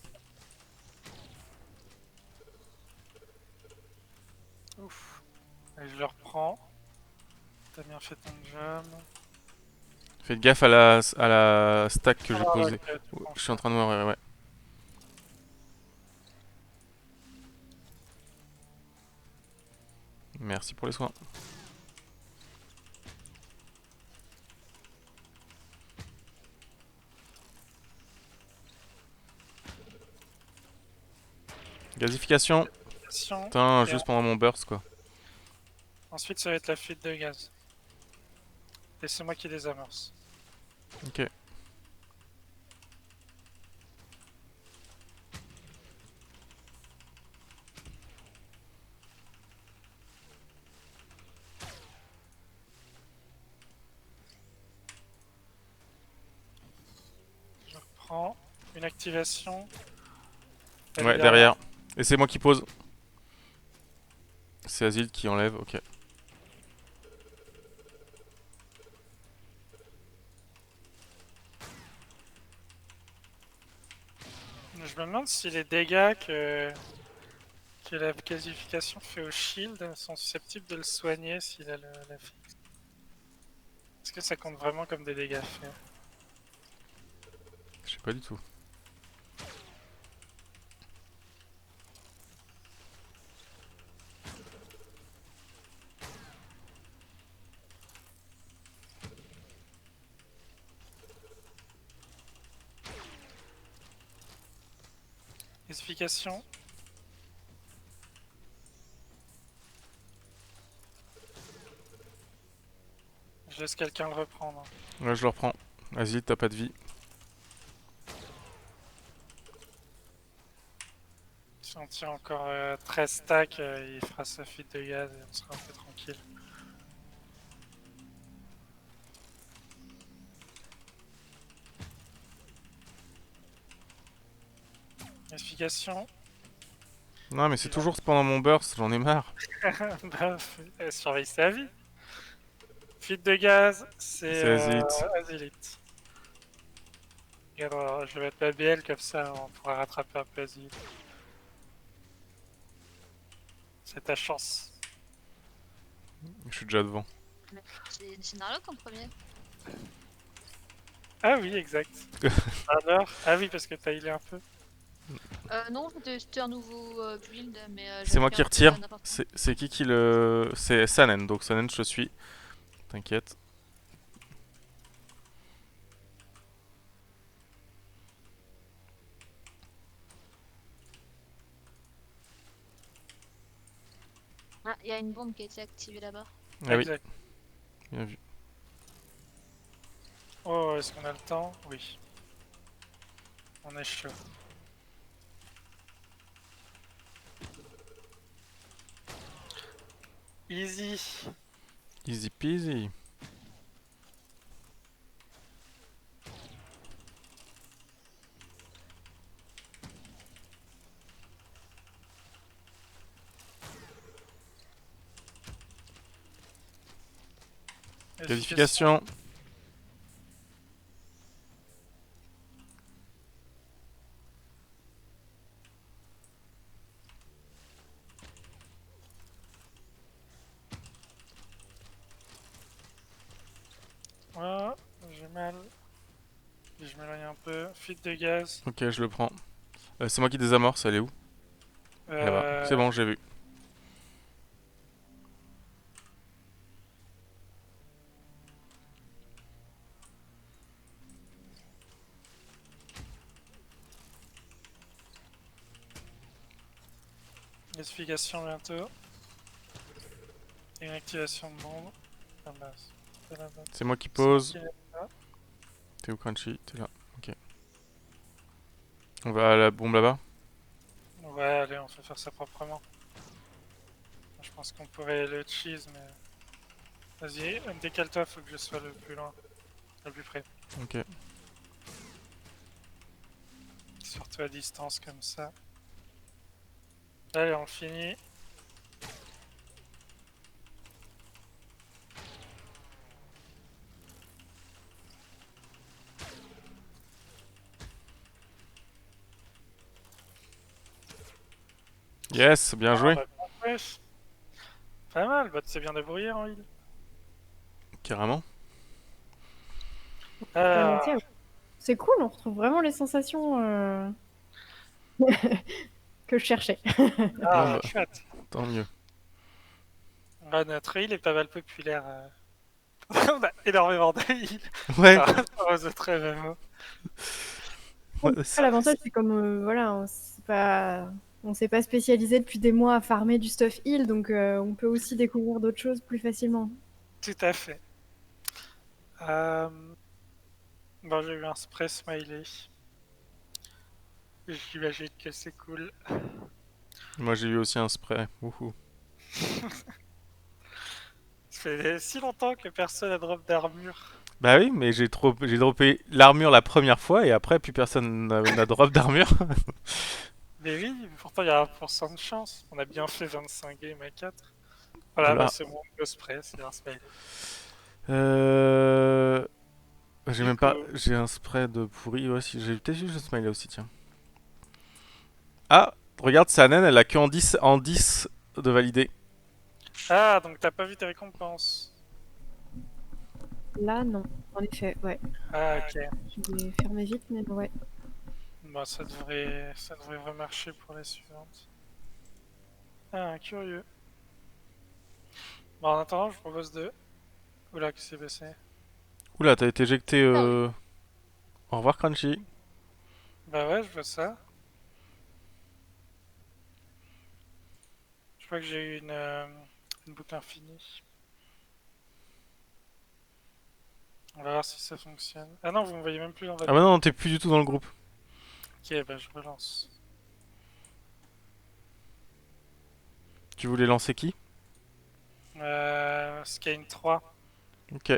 Ouf, et je le reprends. T'as bien fait ton job. Faites gaffe à la stack que j'ai Narlock, posée. tu prends Je suis en cher. train de mourir, ouais. Merci pour les soins. Gasification. Attention, Putain, et juste pendant mon burst quoi. ensuite ça va être la fuite de gaz. Et c'est moi qui les amorce. Ok. Je reprends une activation. Elle est Ouais, derrière. Et c'est moi qui pose. C'est Azil qui enlève, ok. Je me demande si les dégâts que la qualification fait au shield sont susceptibles de le soigner s'il a la fixe. Est-ce que ça compte vraiment comme des dégâts faits? Pas du tout. Classification. Je laisse quelqu'un le reprendre. Ouais, je le reprends. Vas-y, t'as pas de vie. Si on tient encore 13 stacks, il fera sa fuite de gaz et on sera un peu tranquille. Classification. Non, mais c'est toujours pendant mon burst, j'en ai marre. Bah, surveille sa vie. Fuite de gaz, c'est C'est Azit. Azilite. Regarde, je vais mettre la BL comme ça, on pourra rattraper un peu Azilite. C'est ta chance. Je suis déjà devant. C'est Narlock en premier. Ah oui, exact. Alors, ah oui, parce que t'as healé un peu. Non, c'était un nouveau build, mais C'est moi j'avais qui un peu retire. n'importe quoi. C'est qui le... C'est Sanen, donc Sanen, je suis. T'inquiète. Ah, il y a une bombe qui a été activée là-bas. Ah oui, Exact. bien vu. Oh, est-ce qu'on a le temps? Oui. On est chaud. Easy. Easy peasy. Qualification. Ah, j'ai mal. Je m'éloigne un peu. Fuite de gaz. Ok, je le prends. C'est moi qui désamorce, elle est où? Là-bas. C'est bon, j'ai vu. Classification bientôt. Et une activation de bombe. Ah bah, c'est là-bas. C'est moi qui C'est moi pose. qui l'ai là. T'es où, Crunchy? T'es là. Ok. On va à la bombe là-bas? Ouais, allez, on peut faire ça proprement. Je pense qu'on pourrait le cheese, mais. Vas-y, décale-toi, faut que je sois le plus loin. Le plus près. Ok. Surtout à distance comme ça. Allez, on finit. Yes, bien joué. Bah, wesh. Pas mal, bah, c'est bien débrouillé en heal. Carrément. Ah, Tiens, c'est cool, on retrouve vraiment les sensations que je cherchais. Bon bah, chouette. tant mieux. Ah, notre heal est pas mal populaire. On a énormément de heal Ouais. par rapport aux autres MMO. Après, l'avantage, c'est comme voilà, on s'est pas spécialisé depuis des mois à farmer du stuff heal, donc on peut aussi découvrir d'autres choses plus facilement. Tout à fait. Euh... Bon, j'ai eu un spray smiley. J'imagine que c'est cool. Moi j'ai eu aussi un spray. Wouhou. Ça fait si longtemps que personne a drop d'armure. Bah oui, mais j'ai droppé l'armure la première fois et après plus personne n'a drop d'armure. Mais oui, pourtant il y a 1% de chance. On a bien fait 25 games à 4. Voilà, Voilà. bah c'est mon spray, c'est un smiley. Euh... J'ai Du même coup- pas... J'ai un spray de pourri aussi. J'ai peut-être juste le smiley aussi, tiens. Ah, regarde, Sanen, elle a que en 10 de validé. Ah, donc t'as pas vu tes récompenses. Là, non. En effet, ouais. Ah, ok. Je vais fermer vite, mais ouais. Bah, ça devrait remarcher pour les suivantes. Ah, curieux. Bon, en attendant, je propose de... Oula, qui s'est baissé. Oula, t'as été éjecté. Ah oui. Au revoir, Crunchy. Bah ouais, je vois ça. Je crois que j'ai eu une boucle infinie. On va voir si ça fonctionne. Ah non, vous me voyez même plus dans Ah votre... bah non, t'es plus du tout dans le groupe. Ok, bah je relance. Tu voulais lancer qui? Skane 3. Ok.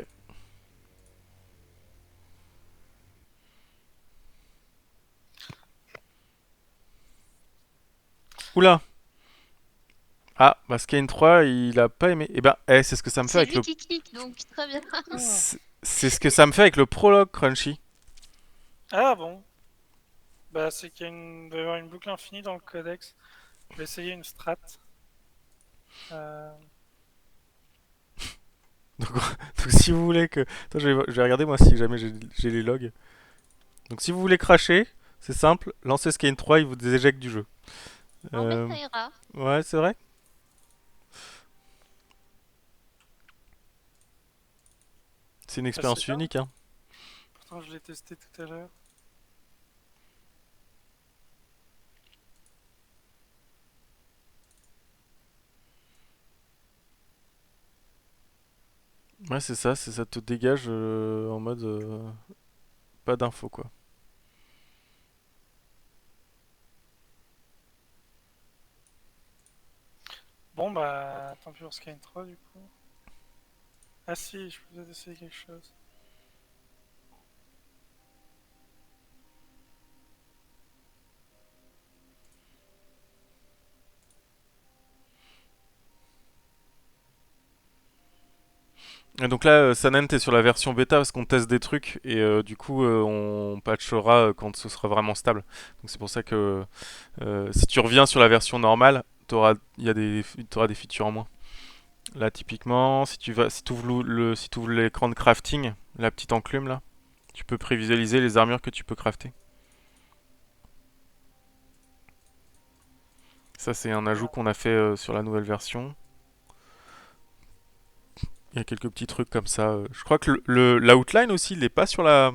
Oula. Ah, bah Skane 3, il a pas aimé. Eh ben, c'est ce que ça me fait C'est avec lui le... qui kick, donc très bien. C'est ce que ça me fait avec le prologue, Crunchy. Ah bon. Bah c'est qu'il y a il doit y avoir une boucle infinie dans le codex. Je vais essayer une strat. Euh, Donc, donc si vous voulez que... Attends, je vais regarder moi si jamais j'ai les logs. Donc si vous voulez cracher, c'est simple, lancez Skane 3, il vous déjecte du jeu. Non, mais Euh, ça ira. Ouais, c'est vrai. C'est une bah, c'est expérience bien. unique, hein. Pourtant je l'ai testé tout à l'heure. Ouais, c'est ça, ça te dégage en mode pas d'infos quoi. Bon bah tant pis pour Skane 3 du coup. Ah si, je peux peut-être essayer quelque chose. Et donc là, Sanen, t'es sur la version bêta parce qu'on teste des trucs et du coup, on patchera quand ce sera vraiment stable. Donc c'est pour ça que si tu reviens sur la version normale, t'auras des features en moins. Là, typiquement, si si t'ouvres l'écran de crafting, la petite enclume là, tu peux prévisualiser les armures que tu peux crafter. Ça, c'est un ajout qu'on a fait sur la nouvelle version. Il y a quelques petits trucs comme ça. Je crois que l'outline aussi, il n'est pas sur la.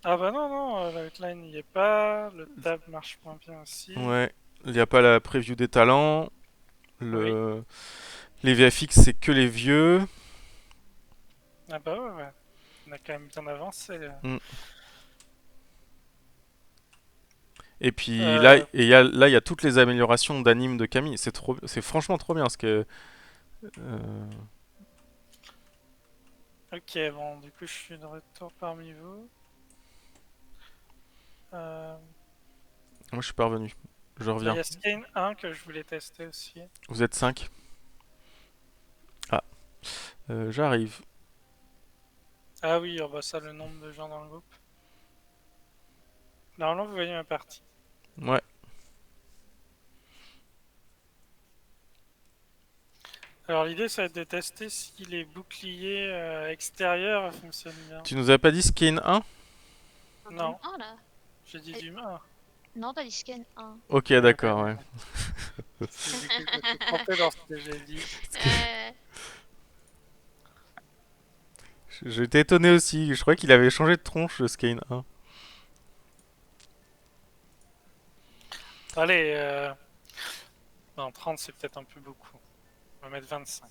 Ah bah non, non, l'outline n'y est pas. Le tab marche moins bien aussi. Ouais, il n'y a pas la preview des talents. Oui. Le... Les VFX, c'est que les vieux. Ah bah ouais, ouais. On a quand même bien avancé. Mm. Et puis là, Euh, là, il y a toutes les améliorations d'anime de Camille. C'est franchement trop bien ce que. euh, ok, bon, du coup je suis de retour parmi vous. Euh, Moi, je suis pas revenu. Je Il reviens. y a Skane 1 que je voulais tester aussi. Vous êtes 5. Ah, j'arrive. Ah oui, on voit ça le nombre de gens dans le groupe. Normalement, vous voyez ma partie. Ouais. Alors l'idée, ça va être de tester si les boucliers extérieurs fonctionnent bien. Tu nous as pas dit Skin 1? Non, Ah là. j'ai dit Et- d'humain. Non, t'as dit scan 1. Ok, Ouais, d'accord, ouais. c'est du coup, je me suis trompé dans ce que j'ai dit. Euh, J'étais étonné aussi. Je croyais qu'il avait changé de tronche, le Skin 1. Allez, non, 30 c'est peut-être un peu beaucoup. On va mettre 25.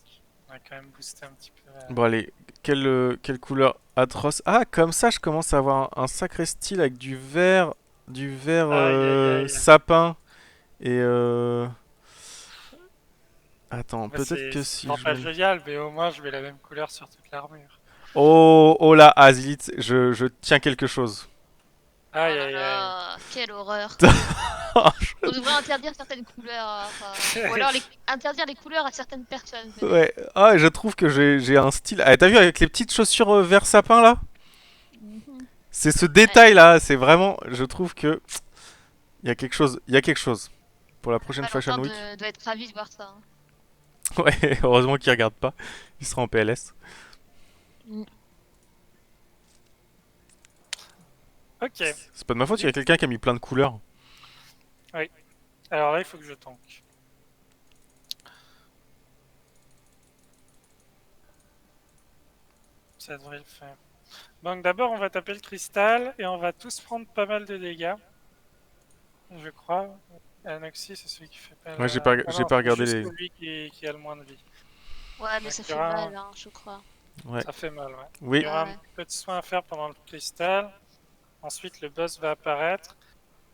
On va quand même booster un petit peu. Bon, allez. Quelle couleur atroce. Ah, comme ça, je commence à avoir un sacré style avec du vert Aïe aïe aïe. sapin. Et attends, Moi, peut-être que c'est si vraiment je pas mets... génial, mais au moins je mets la même couleur sur toute l'armure. Oh, oh là, Azilith, je tiens quelque chose. Oh Aïe là aïe aïe. là, quelle horreur. Je- On devrait interdire certaines couleurs, ou alors interdire les couleurs à certaines personnes, peut-être. Ouais, ah, je trouve que j'ai un style. Ah, t'as vu avec les petites chaussures vert sapin là? Mhm. C'est ce détail là, c'est vraiment. Je trouve que il y a quelque chose pour la prochaine Fashion Valentin Week. doit être ravi de voir ça, hein. Ouais, heureusement qu'il regarde pas, il sera en PLS. Mm. Ok, C'est pas de ma faute, il y a quelqu'un qui a mis plein de couleurs. alors là, il faut que je tank. Ça devrait le faire. Donc d'abord, on va taper le cristal et on va tous prendre pas mal de dégâts, je crois. Anoxy, c'est celui qui fait pas Ouais, la... Ah j'ai non, pas c'est regardé juste les. celui qui a le moins de vie. Ouais, mais Donc ça il y fait aura mal, hein, je crois. Ouais. Ça fait mal, ouais. Il Oui. y aura Ah un ouais. petit peu de soin à faire pendant le cristal. Ensuite, le boss va apparaître.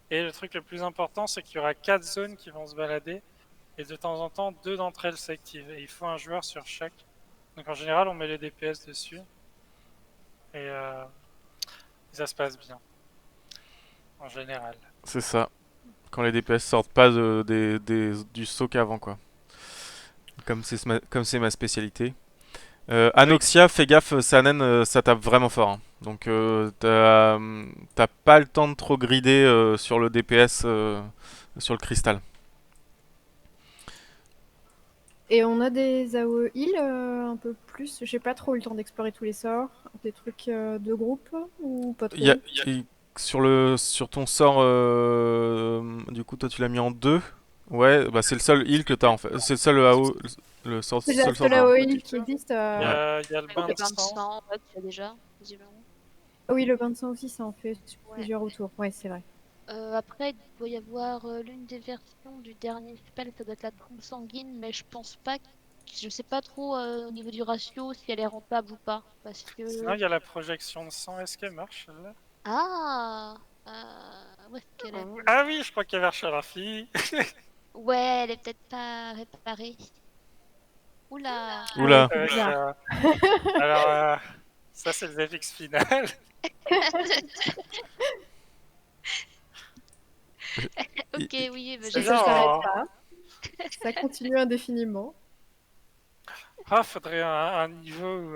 Et le truc le plus important, c'est qu'il y aura 4 zones qui vont se balader. Et de temps en temps, 2 d'entre elles s'activent. Et il faut un joueur sur chaque. Donc en général, on met les DPS dessus. Et ça se passe bien. En général. C'est ça. Quand les DPS sortent pas du soak avant, quoi. Comme c'est ma spécialité. Oui. Anoxia, fais gaffe, Sanen, ça tape vraiment fort, hein. Donc t'as pas le temps de trop grider sur le DPS, sur le cristal. Et on a des AOE heal un peu plus. J'ai pas trop eu le temps d'explorer tous les sorts. Des trucs de groupe ou pas Y a- trop. y- sur ton sort, du coup, toi tu l'as mis en 2. Ouais, bah c'est le seul heal que t'as en fait. C'est le seul AO, C'est la seul sort seule de. AOE Pas du heal qui tout. existe. Ouais. Il y a le bain Le de bain de sang. sang, ouais, tu as déjà, visiblement. Oui, le bain de sang aussi, ça en fait sur Ouais. plusieurs autour. Ouais, c'est vrai. Après, il doit y avoir l'une des versions du dernier spell, ça doit être la trompe sanguine, mais je pense pas. Je sais pas trop au niveau du ratio si elle est rentable ou pas. Parce Sinon, que. il y a la projection de sang. Est-ce qu'elle marche, celle-là? Ah où est-ce qu'elle est? Ah oui, je crois qu'elle marche à la fille. Ouais, elle est peut-être pas réparée. Oula! Ah ouais, Oula. c'est bizarre. Alors, ça, c'est le FX final. Ok, oui, bah, C'est Et j'ai ça bien, j'ai pas. s'arrête hein. pas. Ça continue indéfiniment. Ah, faudrait un niveau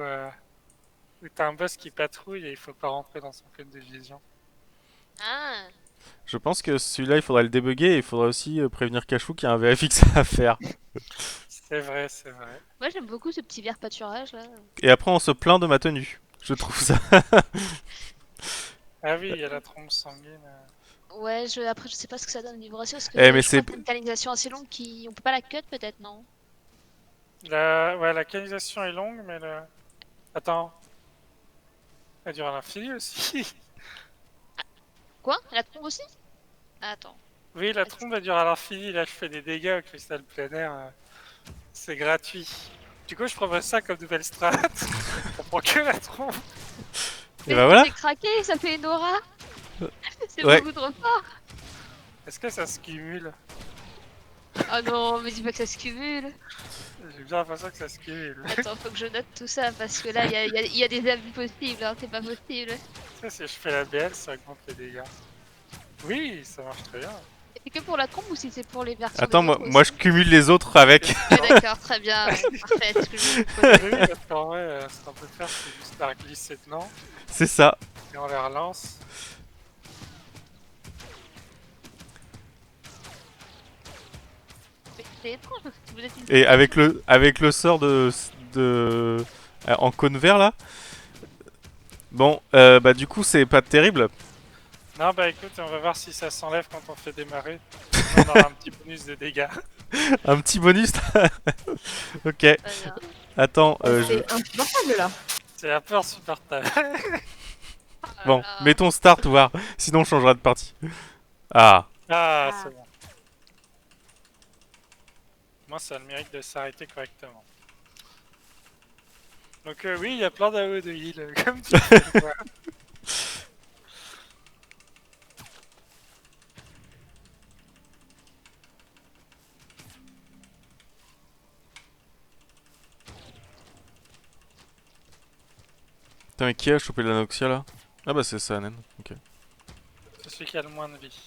où t'as un boss qui patrouille et il faut pas rentrer dans son club de vision. Ah! Je pense que celui-là, il faudrait le débugger et il faudrait aussi prévenir Cachou qu'il y a un VFX à faire. C'est vrai, c'est vrai. Moi, j'aime beaucoup ce petit vert pâturage là. Et après, on se plaint de ma tenue. Je trouve ça. Ah oui, il y a la trompe sanguine. Ouais, après, je sais pas ce que ça donne au niveau ratio, parce Eh, que mais je crois c'est. que c'est une canalisation assez longue qui. On peut pas la cut peut-être, non? Ouais, la canalisation est longue, mais le... Attends, elle dure à l'infini aussi. Quoi? La trompe aussi? Attends. Oui, la trompe elle dure à l'infini. Là, je fais des dégâts au cristal plein air. C'est gratuit. Du coup, je propose ça comme nouvelle strat. On prend que la trompe. Et Mais bah voilà. j'ai craqué, ça fait une aura! C'est Ouais. beaucoup trop fort! Est-ce que ça se cumule? Oh non, mais dis pas que ça se cumule! J'ai bien l'impression que ça se cumule. Attends, faut que je note tout ça, parce que là, il y a des abus possibles, hein, c'est pas possible. Ça, si je fais la BL, ça augmente les dégâts. Oui, ça marche très bien. Et c'est que pour la trompe ou si c'est pour les versions Attends, des autres moi aussi? je cumule les autres avec. Ouais, d'accord, très bien, ouais, parfait, ce que je voulais vous poser. Oui, parce qu'en vrai, ce qu'on peut faire, c'est juste la glisser dedans C'est ça. et on les relance. Mais c'est étrange, parce que vous êtes une... Et avec le sort de en cône vert là. Bon, bah du coup c'est pas terrible. Non, bah écoute, on va voir si ça s'enlève quand on fait démarrer. Sinon, on aura un petit bonus de dégâts. Un petit bonus. Ok. Très bien. Attends. C'est insupportable là. C'est un peu insupportable. Oh là Bon, là. mettons start voir. Sinon on changera de partie. Ah. Ah, Ah. c'est bon. Moi, ça a le mérite de s'arrêter correctement. Donc oui, il y a plein d'AO de heal, comme tu peux le voir. Putain, mais qui a chopé l'anoxia là? Ah bah c'est ça, Nen. Ok. C'est celui qui a le moins de vie.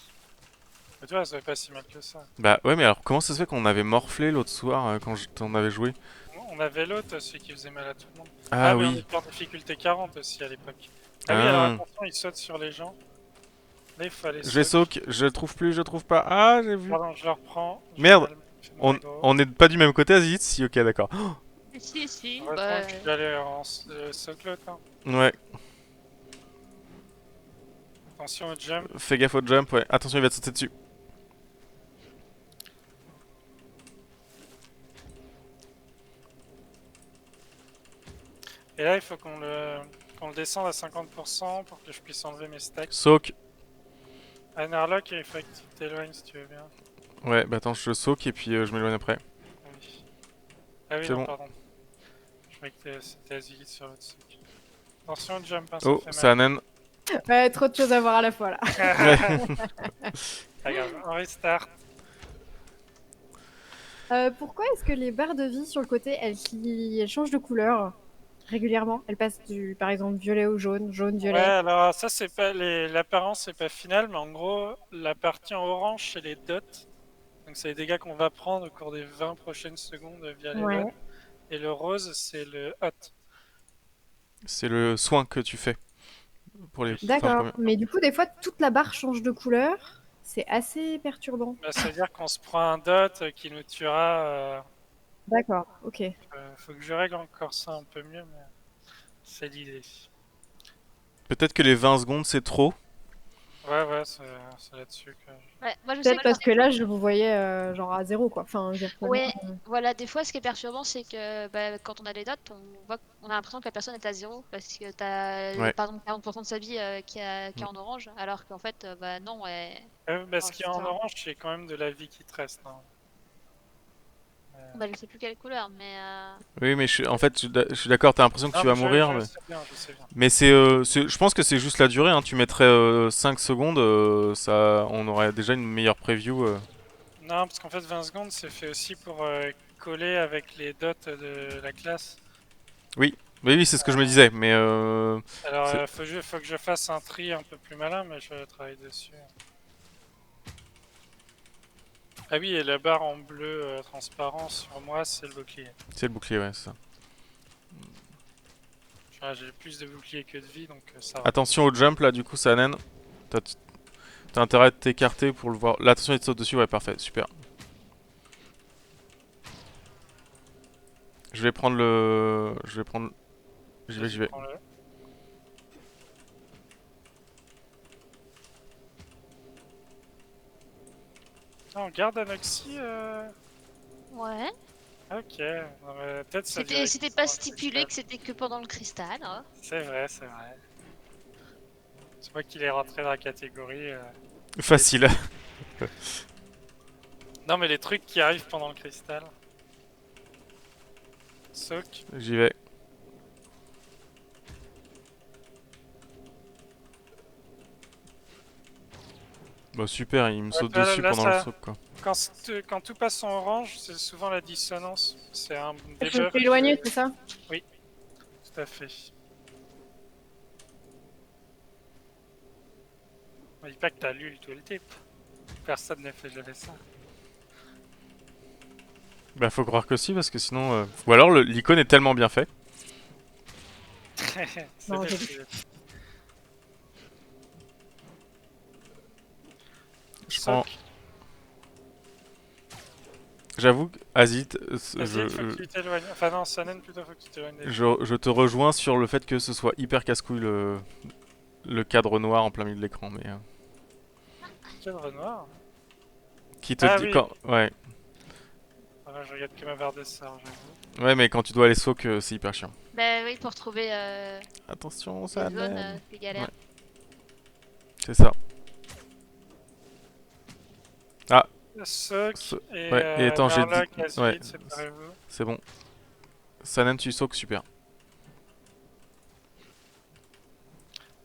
Mais tu vois, ça fait pas si mal que ça. Bah ouais, mais alors comment ça se fait qu'on avait morflé l'autre soir quand on avait joué? On avait l'autre, celui qui faisait mal à tout le monde. Ah Mais on oui. était en difficulté 40 aussi à l'époque. Ah oui, alors Ah. attention, il saute sur les gens. Là, il faut aller Je soak, je le trouve pas. Ah, j'ai vu. Pardon, je le reprends. Merde. On On est pas du même côté, Aziz? Si, ok, d'accord. Si, va bah... tu dois aller en soak l'autre. Hein. Ouais. Attends, Attention au jump. Fais gaffe au jump, ouais. Attention, il va te sauter dessus. Et là, il faut qu'on le descende à 50% pour que je puisse enlever mes stacks. Soak. Narlock, il faut que tu t'éloignes si tu veux bien. Ouais, bah attends, je soak et puis je m'éloigne après. Oui. Ah oui, C'est non, bon. pardon. Je croyais que c'était Azilith sur votre sucre. Attention au jump, hein, ça Oh, fait c'est mal. Anen. Ouais, trop de choses à voir à la fois là. Pas grave, on restart. Pourquoi est-ce que les barres de vie sur le côté, elles changent de couleur régulièrement? Elles passent par exemple, violet au jaune, jaune, Ouais, violet. alors ça, c'est pas l'apparence, c'est pas final, mais en gros, la partie en orange, c'est les dots. Donc, c'est les dégâts qu'on va prendre au cours des 20 prochaines secondes via les Ouais. dots. Et le rose, c'est le hot. C'est le soin que tu fais pour les 20 D'accord. premiers. Mais du coup, des fois, toute la barre change de couleur. C'est assez perturbant. Bah, ça veut dire qu'on se prend un dot qui nous tuera. D'accord, ok. Faut que je règle encore ça un peu mieux, mais c'est l'idée. Peut-être que les 20 secondes c'est trop. Ouais, c'est là-dessus que. Ouais, moi je sais Peut-être que parce que là, je vous voyais genre à zéro, quoi. Enfin, virtuellement. ouais, voilà, des fois ce qui est perturbant c'est que bah, quand on a les dots, on a l'impression que la personne est à zéro parce que t'as Ouais. par exemple 40% de sa vie qui est en orange, alors qu'en fait, bah non, Bah, ce Oh, qui est en putain. orange, c'est quand même de la vie qui te reste. Hein. Bah, je sais plus quelle couleur, mais Oui, mais en fait, je suis d'accord, t'as l'impression que Non, tu vas mais mourir. je Mais, sais bien, je sais bien. mais je pense que c'est juste la durée. Hein. Tu mettrais 5 secondes, on aurait déjà une meilleure preview. Non, parce qu'en fait, 20 secondes, c'est fait aussi pour coller avec les dots de la classe. Oui, oui, c'est ce que je me disais. Mais Alors, c'est- faut que je fasse un tri un peu plus malin, mais je vais travailler dessus. Ah oui, et la barre en bleu transparent sur moi, c'est le bouclier. c'est le bouclier, ouais, c'est ça. J'ai plus de bouclier que de vie, donc ça va. Attention au jump là, du coup, ça Anen. T'as intérêt de t'écarter pour le voir. Là, attention, il te saute dessus, ouais, parfait, super. Je vais prendre le. Je vais prendre. J'y vais, j'y Vas-y, vais. prends-le. Ah, on garde Anoxy ouais. Ok, non, mais peut-être ça dirait C'était que pas ça stipulé que c'était que pendant le cristal. Hein. C'est vrai, c'est vrai. C'est moi qui l'ai rentré dans la catégorie. Facile. Non, mais les trucs qui arrivent pendant le cristal. Soak. J'y vais. Bah super, il me saute là, dessus là, pendant le saut quoi. Quand tout passe en orange, c'est souvent la dissonance. C'est un Je debuff. suis éloigné, c'est ça? Tout à fait. On dit pas que t'as lu le tooltip. Personne ne fait jamais ça. Bah faut croire que si, parce que sinon. Ou alors l'icône est tellement bien fait. C'est Non, bien, j'ai c'est- Je Soak. prends. J'avoue, Azit, Vas-y, il faut que tu t'éloignes. Enfin non, Sanen plutôt, faut que tu t'éloignes. je te rejoins sur le fait que ce soit hyper casse-couille le cadre noir en plein milieu de l'écran, mais. Cadre noir. Qui te Ah dit oui. quand. Ouais. Ah, je regarde que ma barre de sort, j'avoue. Ouais, mais quand tu dois aller soak, c'est hyper chiant. Bah oui, pour trouver Attention, les ça zones, amène. c'est galère. Ouais. C'est ça. Soak et, Ouais, et attends, j'ai Narlock, dit- Azulite, ouais. séparez-vous. C'est bon. Sanen, tu soak, super.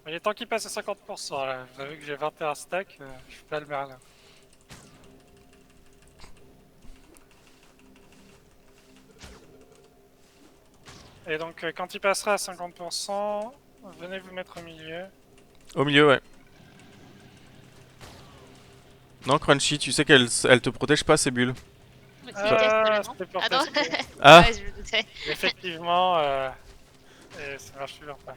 Il est temps qu'il passe à 50% là. Vous avez vu que j'ai 21 stacks, je suis pas le merlin. Et donc quand il passera à 50%, venez vous mettre au milieu. Au milieu, ouais. Non, Crunchy, tu sais qu'elle te protège pas ces bulles. Mais Ah, efficace, là, non c'était pour Ah non tester. Ah Ouais, je me doutais. Effectivement, et ça marche toujours pas.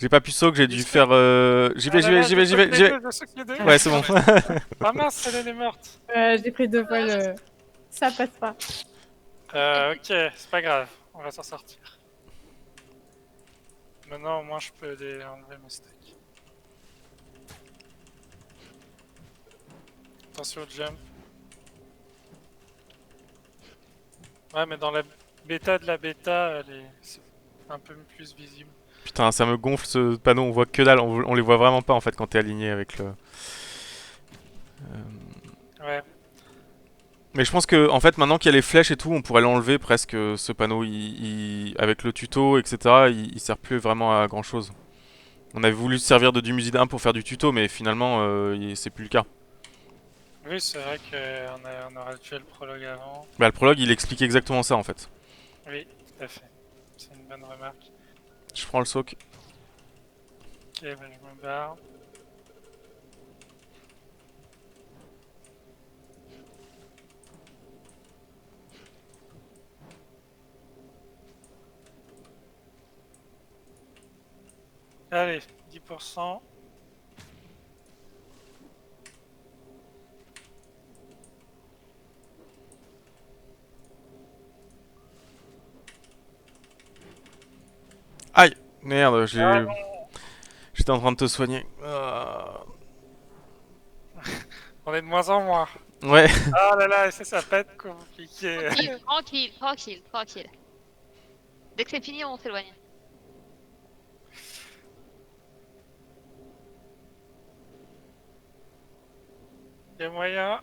J'ai pas pu soak, j'ai dû faire. J'y vais, Ah j'y là vais, là, j'y vais, je j'y vais, saute j'y les vais. deux, je saute les deux. Ouais, c'est bon. Ah mince, Céline est morte. J'ai pris 2 fois le. Ça passe pas. Ok, c'est pas grave, on va s'en sortir. Maintenant, au moins, je peux enlever mes stacks. Attention au jump. Ouais, mais dans la bêta de la bêta, c'est un peu plus visible. Putain, ça me gonfle ce panneau, on voit que dalle, on les voit vraiment pas en fait quand t'es aligné avec le... Ouais. Mais je pense que en fait maintenant qu'il y a les flèches et tout, on pourrait l'enlever presque ce panneau, avec le tuto, etc. Il sert plus vraiment à grand chose. On avait voulu se servir de Dumusid 1 pour faire du tuto, mais finalement c'est plus le cas. Oui, c'est vrai qu'on aura tué le prologue avant. Bah le prologue il explique exactement ça en fait. Oui, tout à fait. C'est une bonne remarque. Je prends le soak. Ok, bah, je me barre. Allez, 10%. Aïe. Merde, Ah non. j'étais en train de te soigner. On est de moins en moins. Ouais. Ah là là, ça va pas être compliqué. Tranquille, tranquille, tranquille, tranquille. Dès que c'est fini, on s'éloigne. Il y a moyen.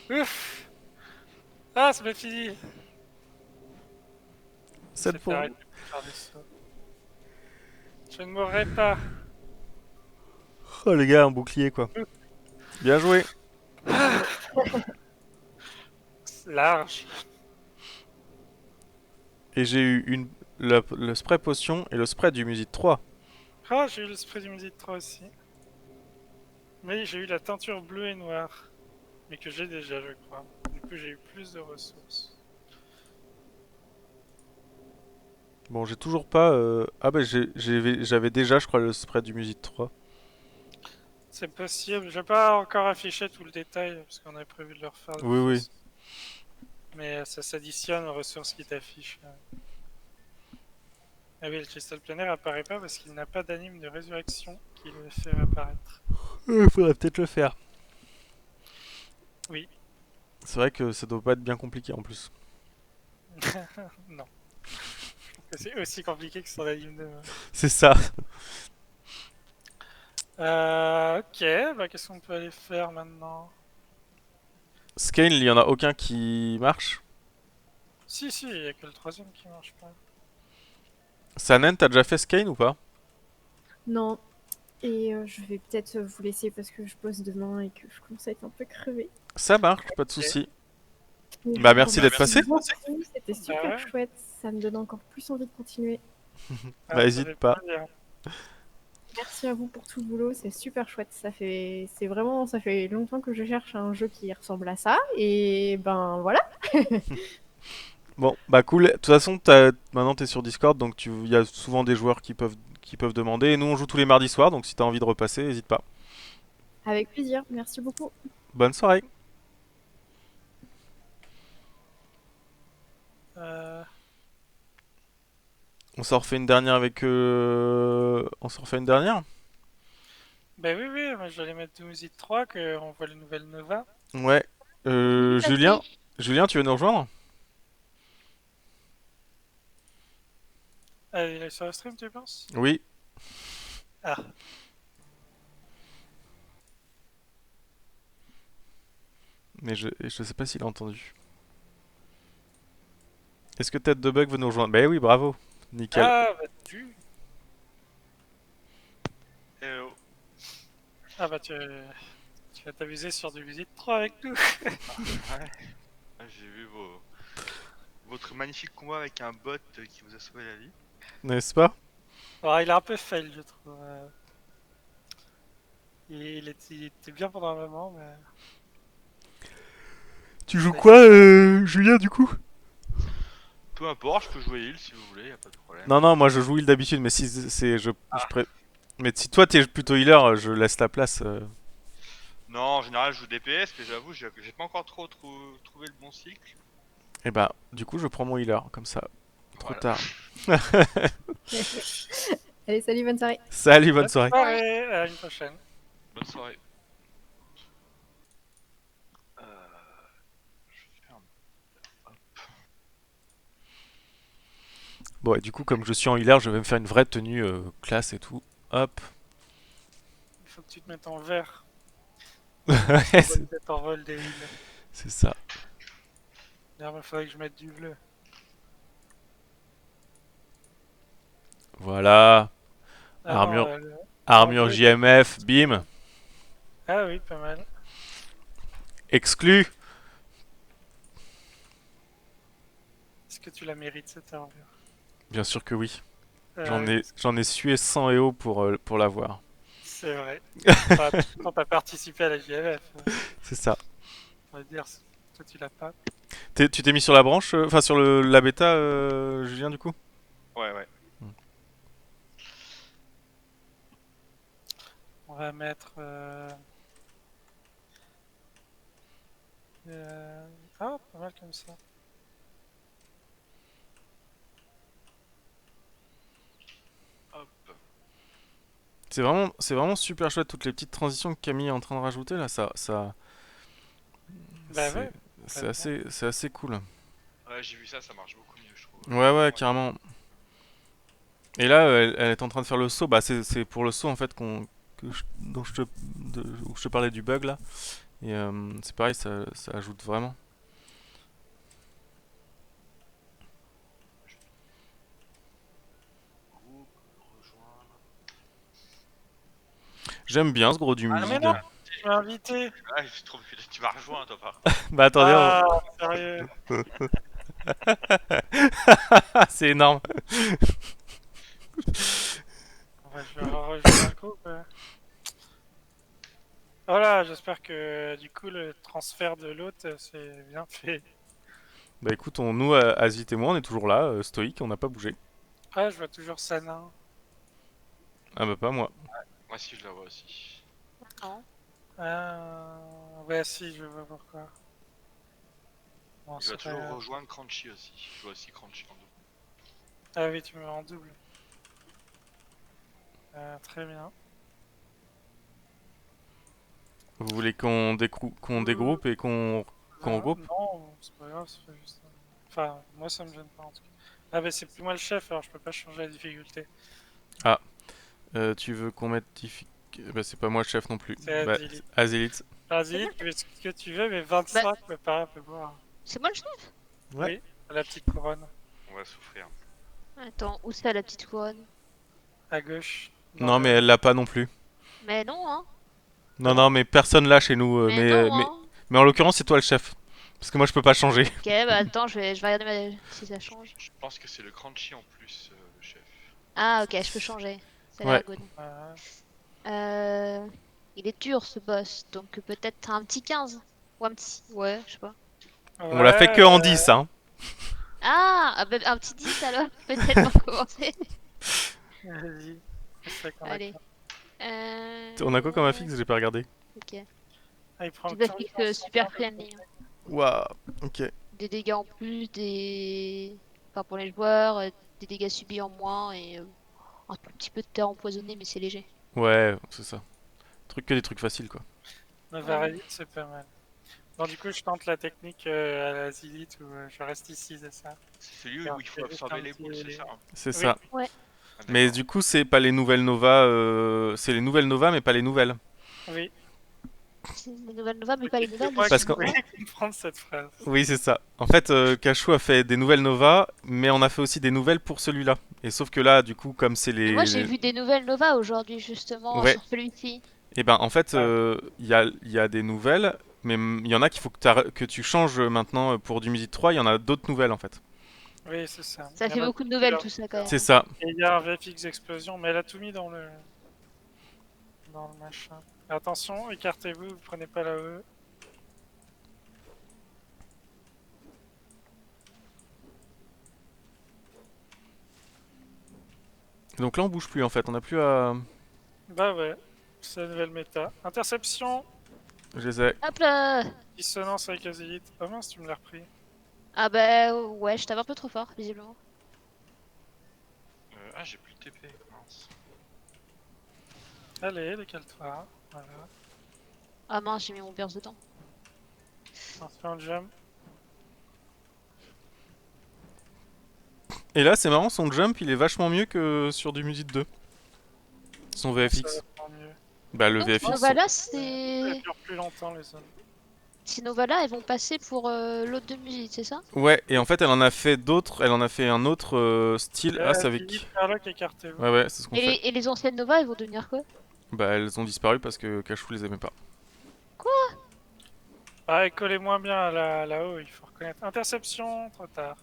Ouf. Ah, c'est pas fini. 7 pour Arrête de faire des sauts. Je ne mourrai pas. Oh les gars, un bouclier quoi. Bien joué. Large. Et j'ai eu le spray potion et le spray du Musid 3. Oh, j'ai eu le spray du Music 3 aussi. Mais j'ai eu la teinture bleue et noire. Mais que j'ai déjà, je crois. Du coup, j'ai eu plus de ressources. Bon, j'ai toujours pas... Ah bah j'avais déjà, je crois, le spray du Musid 3. C'est possible. Je vais pas encore afficher tout le détail parce qu'on avait prévu de le refaire de Oui, toute oui. façon. Mais ça s'additionne aux ressources qui t'affichent. Ah oui, le cristal planaire apparaît pas parce qu'il n'a pas d'anime de résurrection qui le fait apparaître. Faudrait peut-être le faire. Oui. C'est vrai que ça doit pas être bien compliqué en plus. Non. C'est aussi compliqué que son anime de... C'est ça. Ok, bah qu'est-ce qu'on peut aller faire maintenant? Scale, il y en a aucun qui marche. Si, il y a que le troisième qui marche pas. Sanen, t'as déjà fait Scale ou pas? Non. Et je vais peut-être vous laisser parce que je bosse demain et que je commence à être un peu crevée. Ça marche, pas de soucis. Mais Bah je vous merci d'être remercie passé. beaucoup, c'était super ouais. chouette. Ça me donne encore plus envie de continuer. Ah, Bah ça hésite fait pas. plaisir. Merci à vous pour tout le boulot, c'est super chouette. Ça fait longtemps que je cherche un jeu qui ressemble à ça. Et ben voilà. Bon, bah cool. De toute façon, maintenant t'es sur Discord, donc il y a souvent des joueurs qui peuvent demander. Et nous, on joue tous les mardis soirs, donc si t'as envie de repasser, hésite pas. Avec plaisir, merci beaucoup. Bonne soirée. Euh, On s'en refait une dernière avec... On s'en refait une dernière? Bah oui, moi j'allais mettre 12 3 qu'on voit les nouvelles Nova. Ouais. Julien, Julien, tu veux nous rejoindre? Ah, il est sur le stream, tu penses? Oui. Ah, Mais je sais pas s'il a entendu. Est-ce que Tête de Bug veut nous rejoindre? Bah oui, bravo. Nickel. ah bah Hello. Ah bah tu vas t'amuser sur du Visite 3 avec nous. Ouais. Ah, j'ai vu votre magnifique combat avec un bot qui vous a sauvé la vie. N'est-ce pas? Alors, il a un peu fail, je trouve. Il était bien pendant un moment, mais... Tu joues quoi, Julien, du coup? Peu importe, je peux jouer heal si vous voulez, y a pas de problème. Non, non, moi je joue heal d'habitude, mais si c'est... Mais si toi t'es plutôt healer, je laisse la place. Non, en général, je joue DPS, mais j'avoue, j'ai pas encore trop trouvé le bon cycle. Et bah, du coup, je prends mon healer, comme ça. Trop Voilà. tard. Allez, salut, bonne soirée. Salut, bonne soirée. À une prochaine. Bonne soirée. Je ferme. Bon, et du coup, comme je suis en healer, je vais me faire une vraie tenue classe et tout. Hop. Il faut que tu te mettes en vert. Ouais, c'est T'en vol des heals. c'est ça. D'ailleurs, il faudrait que je mette du bleu. Voilà. Ah non, Armure, le- armure bleu, JMF, bim. Ah oui, pas mal. Exclu. Est-ce que tu la mérites cette armure? Bien sûr que oui. Oui, J'en ai sué 100 EO pour l'avoir. c'est vrai. Enfin, quand t'as participé à la JMF, C'est ça. on va dire, toi tu l'as pas. Tu t'es mis sur la branche, enfin sur la bêta, Julien, du coup? Ouais. On va mettre. Ah, pas mal comme ça. Hop. C'est vraiment super chouette toutes les petites transitions que Camille est en train de rajouter là, Bah c'est ouais, complètement. c'est assez cool. Ouais, j'ai vu ça, ça marche beaucoup mieux, je trouve. Ouais, carrément. Et là, elle est en train de faire le saut. Bah, c'est pour le saut en fait dont où je te parlais du bug là. Et c'est pareil, ça ajoute vraiment. Groupe, rejoindre. J'aime bien ce gros du Ah, mais musique. non, tu m'as invité. Ah, je trouve que tu m'as rejoint, toi, par Bah attendez, Ah, sérieux. c'est énorme. Je vais rejoindre un coup, quoi. Voilà, j'espère que du coup le transfert de l'autre c'est bien fait. Bah écoute, nous, Azit et moi, on est toujours là, stoïque, on n'a pas bougé. Ah, je vois toujours Sanin. Ah bah pas moi. Moi, si, je la vois aussi. Non. Ah, ouais, si, je vois pourquoi. Bon, Je dois c'est pas toujours grave. rejoindre Crunchy aussi. Je vois aussi Crunchy en double. Ah oui, tu me mets en double. Très bien. Vous voulez qu'on dégroupe et qu'on regroupe? Non, c'est pas grave, c'est pas juste. Enfin, moi ça me gêne pas en tout cas. Ah, bah c'est plus moi le chef, alors je peux pas changer la difficulté. Ah, tu veux qu'on mette Bah c'est pas moi le chef non plus. C'est Bah, Azili. Azélite. Vas-y, tu fais ce que tu veux, mais Bah, 25 me paraît un peu moins. c'est moi le chef? Ouais. Oui, la petite couronne. On va souffrir. Attends, où ça la petite couronne? À gauche. Dans Non mais le... elle l'a pas non plus. Mais non, hein. Non, non, mais personne là chez nous. Mais non, hein. Mais en l'occurrence, c'est toi le chef. Parce que moi, je peux pas changer. Ok, bah attends, je vais regarder si ça change. Je pense que c'est le Crunchy en plus, le chef. Ah, ok, je peux changer. Ça a Ouais. l'air good. Euh, Il est dur ce boss, donc peut-être un petit 15. Ou un petit. Ouais, je sais pas. On l'a fait que en 10, hein. Bah, un petit 10 alors, peut-être pour commencer. Vas-y. C'est qu'on a Allez. qu'un. On a quoi comme affixe? J'ai pas regardé. Ok. Ah, il prend Des que affiches super friendly. Waouh. Ok. Des dégâts en plus, enfin pour les joueurs, des dégâts subis en moins et un tout petit peu de terre empoisonnée, mais c'est léger. Ouais, c'est ça. Que des trucs faciles, quoi. Varavite, c'est pas mal. Bon, du coup, je tente la technique à la Zilith où je reste ici, c'est ça. C'est celui Alors, où il faut c'est juste absorber un les boules, petit- c'est ça, hein? C'est Oui. ça. Ouais. Ah, Mais d'accord. du coup, c'est pas les nouvelles Nova. C'est les nouvelles Nova, mais pas les nouvelles. Oui. C'est les nouvelles Nova, mais pas les nouvelles. Moi Parce qui que- voulais comprendre cette phrase. Oui, c'est ça. En fait, Cachou a fait des nouvelles Nova, mais on a fait aussi des nouvelles pour celui-là. Et sauf que là, du coup, comme c'est Mais moi j'ai vu des nouvelles Nova aujourd'hui justement Ouais. sur celui-ci. Et ben, en fait, Ouais. il y a des nouvelles, mais il y en a qu'il faut que tu changes maintenant pour du Music 3. Il y en a d'autres nouvelles, en fait. Oui, c'est ça. Ça Il y fait en a beaucoup de nouvelles plusieurs. tout ça quand même. C'est ça. Et il y a un VFX explosion, mais elle a tout mis dans le machin. Attention, écartez-vous, vous prenez pas la E. Donc là, on bouge plus, en fait. On a plus à. Bah ouais, c'est la nouvelle méta. Interception, Je les ai. Hop là. dissonance avec Azélite. Oh mince, tu me l'as repris. Ah bah ouais, je t'avais un peu trop fort visiblement. Ah, j'ai plus de TP. Mince. Allez, décale-toi. Voilà. Ah mince, j'ai mis mon burst dedans. Attention, jump. Et là, c'est marrant, son jump, il est vachement mieux que sur du Musid 2. Son Ça VFX. va prendre mieux. Bah, le Donc VFX. Novala, Ça c'est... dure plus longtemps, les zones. Si Novala, elles vont passer pour l'autre de musique, c'est ça? Ouais, et en fait, elle en a fait d'autres. Elle en a fait un autre style. Ah, c'est Vite, avec. Sherlock, écartez-vous. Ouais, ouais, c'est ce qu'on Et fait. et les anciennes Nova, elles vont devenir quoi? Bah, elles ont disparu parce que Cachou les aimait pas. Ah, elle collait moins bien là-haut, il faut reconnaître. Interception, trop tard.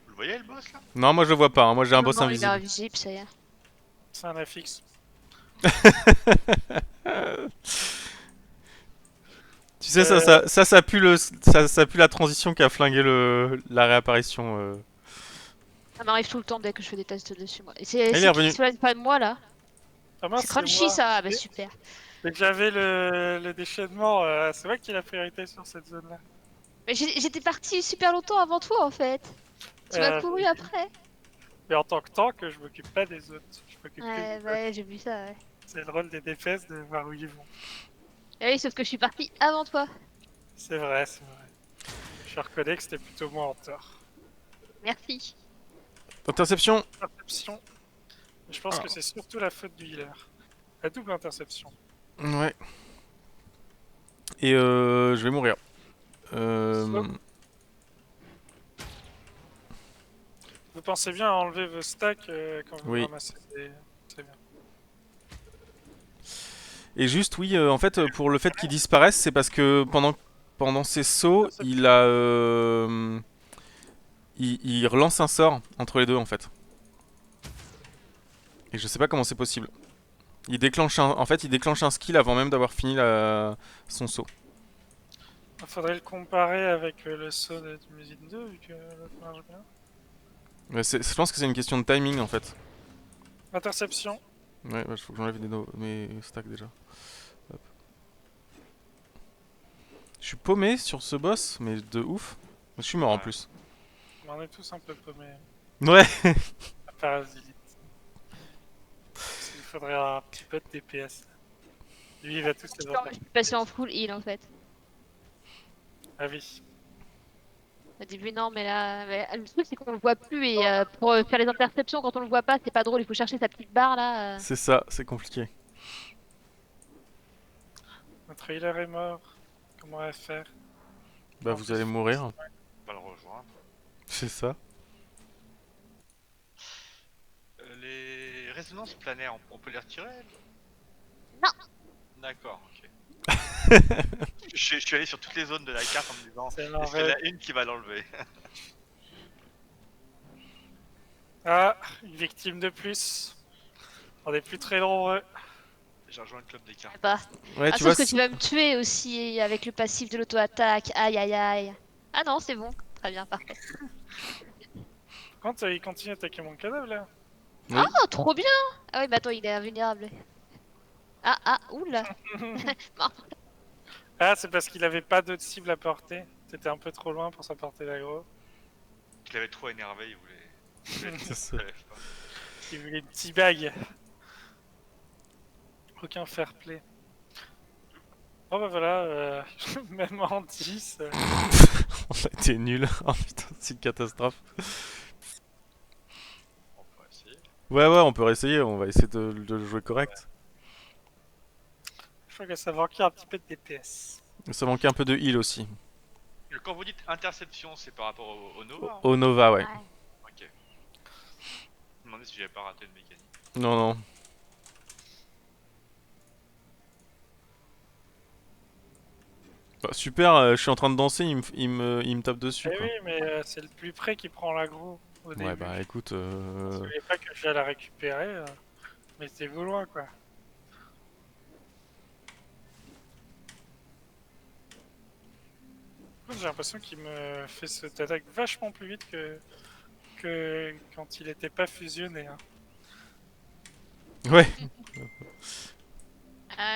Vous le voyez le boss là? Non, moi je le vois pas, hein. Moi j'ai un Non, boss non, il est invisible. invisible, ça y est. C'est un affix. Tu sais, ça pue ça pue la transition qui a flingué la réapparition. Ça m'arrive tout le temps dès que je fais des tests dessus, moi. Et c'est Il est qui revenu. se passe pas de moi, là? Ah mince, C'est c'est Crunchy, moi. ça? Ah, bah Et- super. Dès que j'avais le déchaînement, c'est vrai qu'il a priorité sur cette zone-là. Mais j'étais partie super longtemps avant toi, en fait. Tu m'as couru après. Mais en tant que tank, je m'occupe pas des autres. Je m'occupe que Ouais, des ouais, j'ai vu ça, ouais. C'est le rôle des DPS de voir où ils vont. Ah oui, sauf que je suis partie avant toi. C'est vrai, c'est vrai. Je reconnais que c'était plutôt moi en tort. Merci. Interception. Interception. Mais je pense que c'est surtout la faute du healer. La double interception. Ouais. Et je vais mourir. Stop. Vous pensez bien à enlever vos stacks quand vous Oui. ramassez des... C'est bien. Et juste, oui, en fait, pour le fait qu'il disparaisse, c'est parce que pendant ses sauts, il a. Il relance un sort entre les deux, en fait. Et je sais pas comment c'est possible. En fait, il déclenche un skill avant même d'avoir fini son saut. Il faudrait le comparer avec le saut de Musine 2 vu que l'autre marche bien. Mais je pense que c'est une question de timing, en fait. Interception. Ouais, bah, faut que j'enlève mes stacks déjà. Hop. Je suis paumé sur ce boss, mais de ouf. Je suis mort en Ouais. plus. On est tous un peu paumés. Ouais. À Parasite. Il faudrait un petit peu de DPS. Lui, il va tous les Je attaquer. suis passée en full heal, en fait. Ah oui. Au début, non, mais là, le truc, c'est qu'on le voit plus. Et pour faire les interceptions, quand on le voit pas, c'est pas drôle. Il faut chercher sa petite barre, là. C'est ça, c'est compliqué. Notre healer est mort. Comment on va faire? Bah, En vous plus, allez mourir. On va le rejoindre. C'est ça. Les résonances planaires, on peut les retirer? Non. D'accord, ok. Je suis allé sur toutes les zones de la carte en me disant C'est est-ce qu'il y en l'envers. a une qui va l'enlever? Ah, une victime de plus. On est plus très nombreux. J'ai rejoint le club des cartes. Bah. Ouais, Ah, tu vois. sauf que tu vas me tuer aussi avec le passif de l'auto-attaque. Aïe, aïe, aïe. Ah non, c'est bon. Très bien, parfait. Quand il continue à attaquer mon cadavre là. Oui. Oh, trop bien! Ah oui, bah attends, il est invulnérable. Ah, oula! Non. Ah, c'est parce qu'il avait pas d'autres cibles à porter. C'était un peu trop loin pour sa portée d'aggro. Il avait trop énervé, il voulait C'est ça. Il voulait une petite bague. Aucun fair play. Bon bah voilà, même en 10. On a été nuls. Oh putain, c'est une catastrophe. On peut essayer. Ouais, on peut réessayer. On va essayer de le jouer correct. Je crois que ça manquait un petit peu de DPS. Ça manquait un peu de heal aussi. Et quand vous dites interception, c'est par rapport au Nova, hein? Au Nova, ouais. Ok. Je me demandais si j'avais pas raté une mécanique. Non. Bah, super, je suis en train de danser, il me tape dessus. Eh Quoi. oui, mais c'est le plus près qui prend l'aggro au début. Ouais, bah écoute. Je savais pas que j'allais la récupérer, mais c'est vous loin quoi. J'ai l'impression qu'il me fait cette attaque vachement plus vite que quand il était pas fusionné. Hein. Ouais,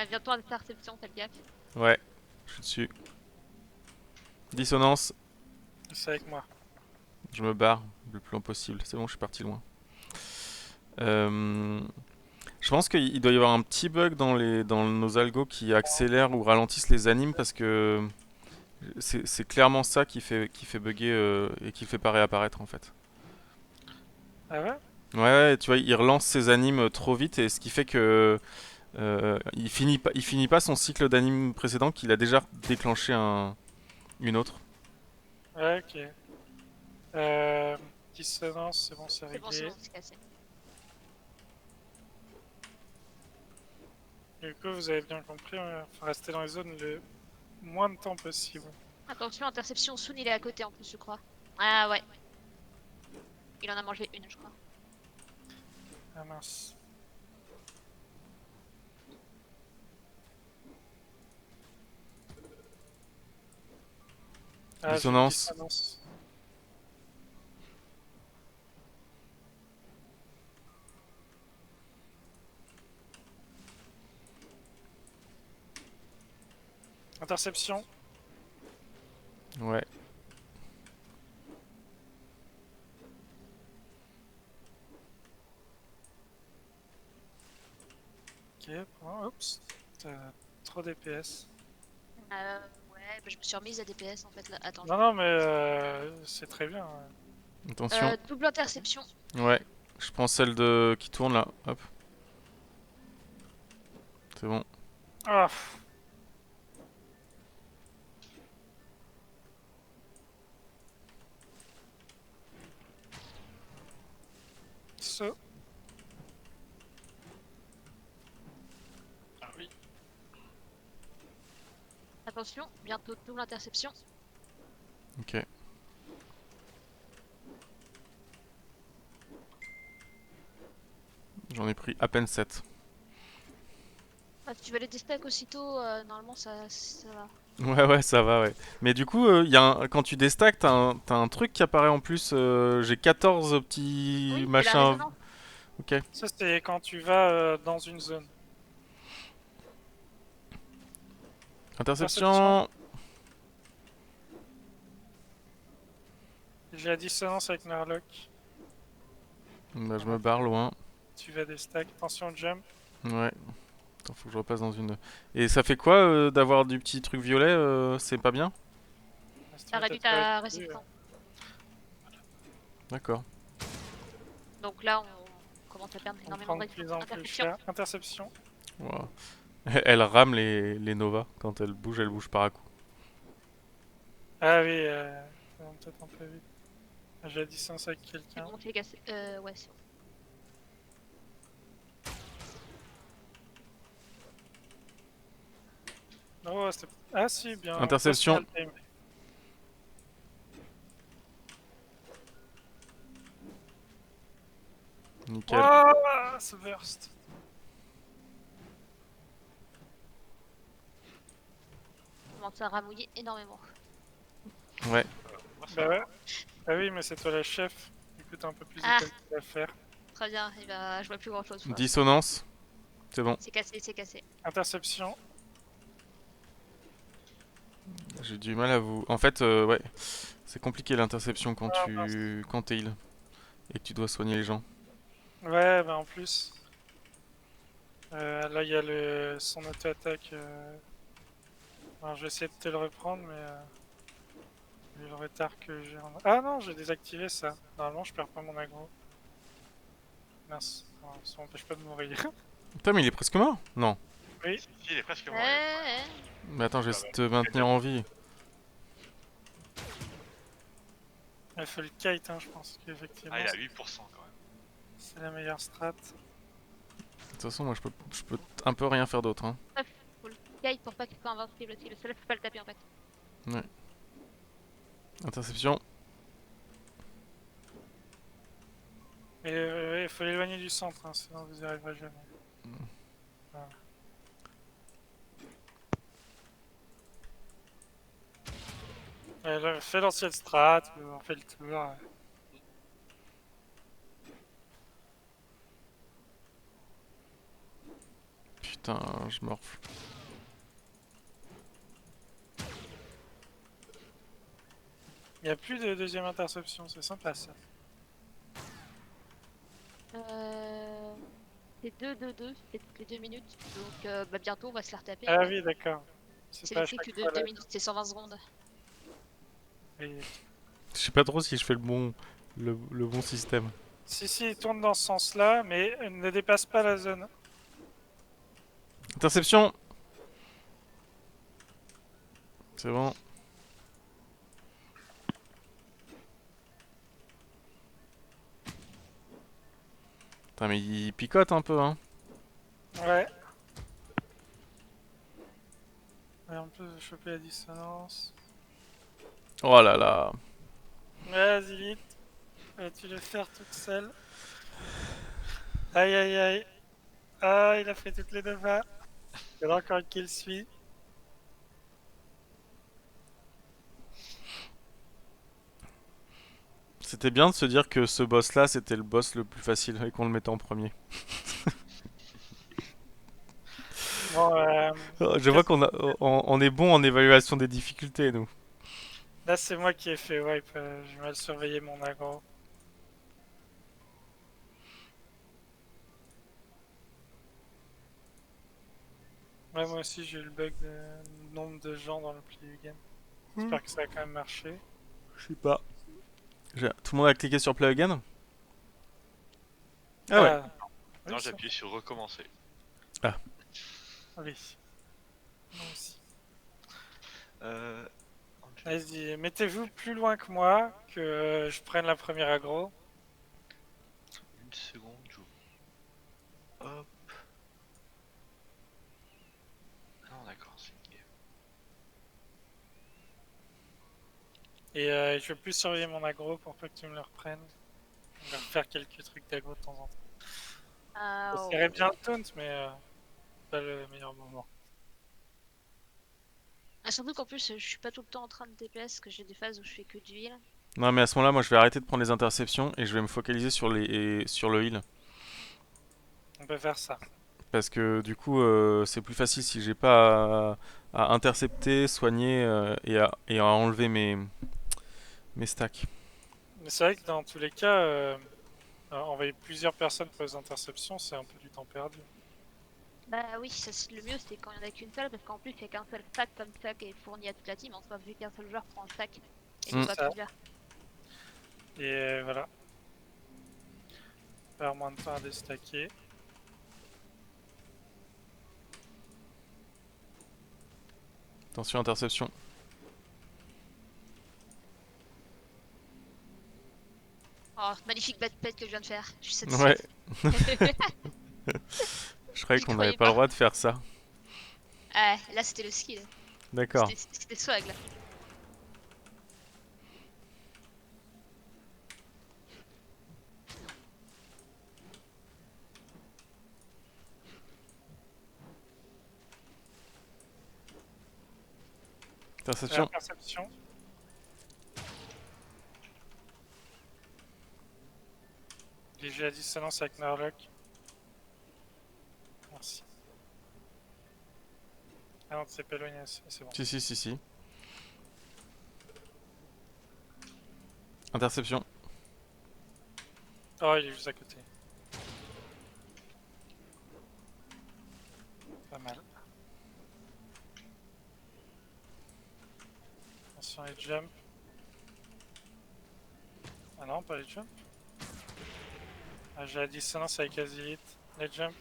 Bientôt interception, fais gaffe. ouais, je suis dessus. Dissonance, C'est avec moi. je me barre le plus loin possible. C'est bon, je suis parti loin. Euh, je pense qu'il doit y avoir un petit bug dans nos algos qui accélèrent ou ralentissent les animes parce que c'est clairement ça qui fait bugger et qui fait pas réapparaître en fait. Ah ouais? Ouais, ouais, tu vois, il relance ses animes trop vite et ce qui fait que il finit pas son cycle d'anime précédent qu'il a déjà déclenché une autre. Ouais, ok. Euh, Dissonance, c'est bon, c'est C'est bon, c'est réglé. bon, c'est cassé. Du coup, vous avez bien compris, il faut rester dans les zones le moins de temps possible. Attention, interception, Soon il est à côté en plus, je crois. Ah ouais, il en a mangé une, je crois. Ah mince. Ah, j'ai une Dissonance. dissonance. Interception. Ouais. Ok, bon, oups. Trop DPS. Ouais, bah, je me suis remise à DPS en fait là. Attends, Non, non, mais c'est très bien. Attention. double interception. Ouais. Je prends celle de qui tourne là. Hop. C'est bon. Ah, saut. Ah oui. Attention, bientôt double interception. Ok. J'en ai pris à peine 7. Ah, si tu veux les destack aussitôt, normalement ça va. Ouais, ouais, ça va, ouais. Mais du coup, quand tu déstacks, t'as un truc qui apparaît en plus. J'ai 14 petits Oui, c'est la machins. résonance. Ok. Ça, c'est quand tu vas dans une zone. Interception. Interception. J'ai la dissonance avec Narlock. Bah, je me barre loin. Tu vas des stacks. Attention au jump. Ouais. Attends, faut que je repasse dans une. Et ça fait quoi d'avoir du petit truc violet c'est pas bien? Si tu Ça veux réduit peut-être pas ta utiliser, résistance. D'accord. Donc là, on commence à perdre on énormément prend de de plus résistance. en plus Interception. cher. Interception. Wow. Elle rame les Nova. Quand elle bouge par à coup. Ah oui, ça va peut-être un peu vite. J'ai la distance avec C'est quelqu'un. bon, c'est cassé. Ouais, c'est bon. Oh, c'était... Ah si, bien. Ça, c'est Interception. mal timé. Nickel. Wouah, ce burst. On commence à ramouiller énormément. Ouais. Moi, ça Bah va. ouais. Ah oui, mais c'est toi la chef. Du coup, t'as un peu plus de Ah. calcul à faire. Très bien, je vois plus grand chose pour l'instant. Dissonance. C'est bon. C'est cassé, c'est cassé. Interception. J'ai du mal à vous. En fait, ouais. C'est compliqué l'interception Ah, mince. quand t'es heal. Et que tu dois soigner les gens. Ouais, bah en plus. Là, il y a son auto-attaque. Alors, je vais essayer de te le reprendre, mais vu le retard que j'ai en... Ah non, j'ai désactivé ça. Normalement, je perds pas mon aggro. Mince. Alors, ça m'empêche pas de mourir. Putain, mais il est presque mort? Non. Oui, Si, il est presque mort. Ouais. Mais attends, je vais essayer de te maintenir en vie. il faut le kite, hein, je pense qu'effectivement, Ah, il est à 8% quand même. c'est la meilleure strat. De toute façon, moi je peux un peu rien faire d'autre. Hein. Bref, faut le guide pour pas qu'il soit invincible aussi. Le seul, faut pas le taper en fait. Ouais. Interception. Mais il faut l'éloigner du centre, hein, sinon vous n'y arriverez jamais. Voilà. Fais l'ancienne strat, on fait le tour. Putain, je morfle. Il n'y a plus de deuxième interception, c'est sympa ça. C'est 2-2-2, c'est toutes les 2 minutes. Donc bah, bientôt on va se la retaper. Ah oui, d'accord. C'est pas les à cycles chaque de fois 2 là. minutes, c'est 120 secondes. Oui. Je sais pas trop si je fais le bon système. Si, si, il tourne dans ce sens-là, mais ne dépasse pas la zone. Interception. C'est bon. Putain, mais il picote un peu, hein. Ouais. Et en plus de choper la dissonance. Oh là là. Vas-y, vite. Tu le faire toute seule. Aïe, aïe, aïe. Ah, il a fait toutes les 2 pas. Il y en a encore qui le suit. C'était bien de se dire que ce boss là c'était le boss le plus facile et qu'on le mettait en premier. Bon, Oh, je vois on est bon en évaluation des difficultés, nous. là, c'est moi qui ai fait wipe. J'ai mal surveillé mon aggro. Ouais, moi aussi, j'ai eu le bug de nombre de gens dans le play du game. J'espère que ça a quand même marché. Je sais pas. Tout le monde a cliqué sur Play Again. Ah ouais. Oui, Non, ça. j'ai appuyé sur recommencer. Oui. Moi aussi. Euh, Vas-y, mettez-vous plus loin que moi, que je prenne la première aggro. Une seconde, hop. Non, d'accord, c'est une game. Et je vais plus surveiller mon aggro pour pas que tu me le reprennes. On va refaire quelques trucs d'aggro de temps en temps. Ah, Ça oh. serait bien le taunt, mais pas le meilleur moment. Ah, surtout qu'en plus, je suis pas tout le temps en train de DPS, parce que j'ai des phases où je fais que du heal. Non mais à ce moment-là, moi je vais arrêter de prendre les interceptions et je vais me focaliser sur le heal. On peut faire ça. Parce que du coup, c'est plus facile si j'ai pas à intercepter, soigner et à enlever mes stacks. Mais c'est vrai que dans tous les cas, envoyer plusieurs personnes pour les interceptions, c'est un peu du temps perdu. Bah oui, le mieux c'est quand il y en a qu'une seule, parce qu'en plus il y a qu'un seul stack comme ça qui est fourni à toute la team, en soi, vu qu'un seul joueur prend un stack et non Mm. pas Ça. plusieurs. Et voilà. Faire moins de temps à déstacker. Attention, interception. Oh, magnifique bad pet que je viens de faire, je suis Ouais, satisfaite. je croyais J'y qu'on n'avait croyais pas le pas. droit de faire ça. Ah, là c'était le skill, D'accord. c'était swag là. Interception. Perception. J'ai la dissonance avec Narlock. Merci. Ah non, c'est pas éloigné, c'est bon. Si. Interception. Oh, il est juste à côté. Pas mal. Attention les jumps. Ah non, pas les jumps. Ah, j'ai la dissonance avec Azilith. Les jumps.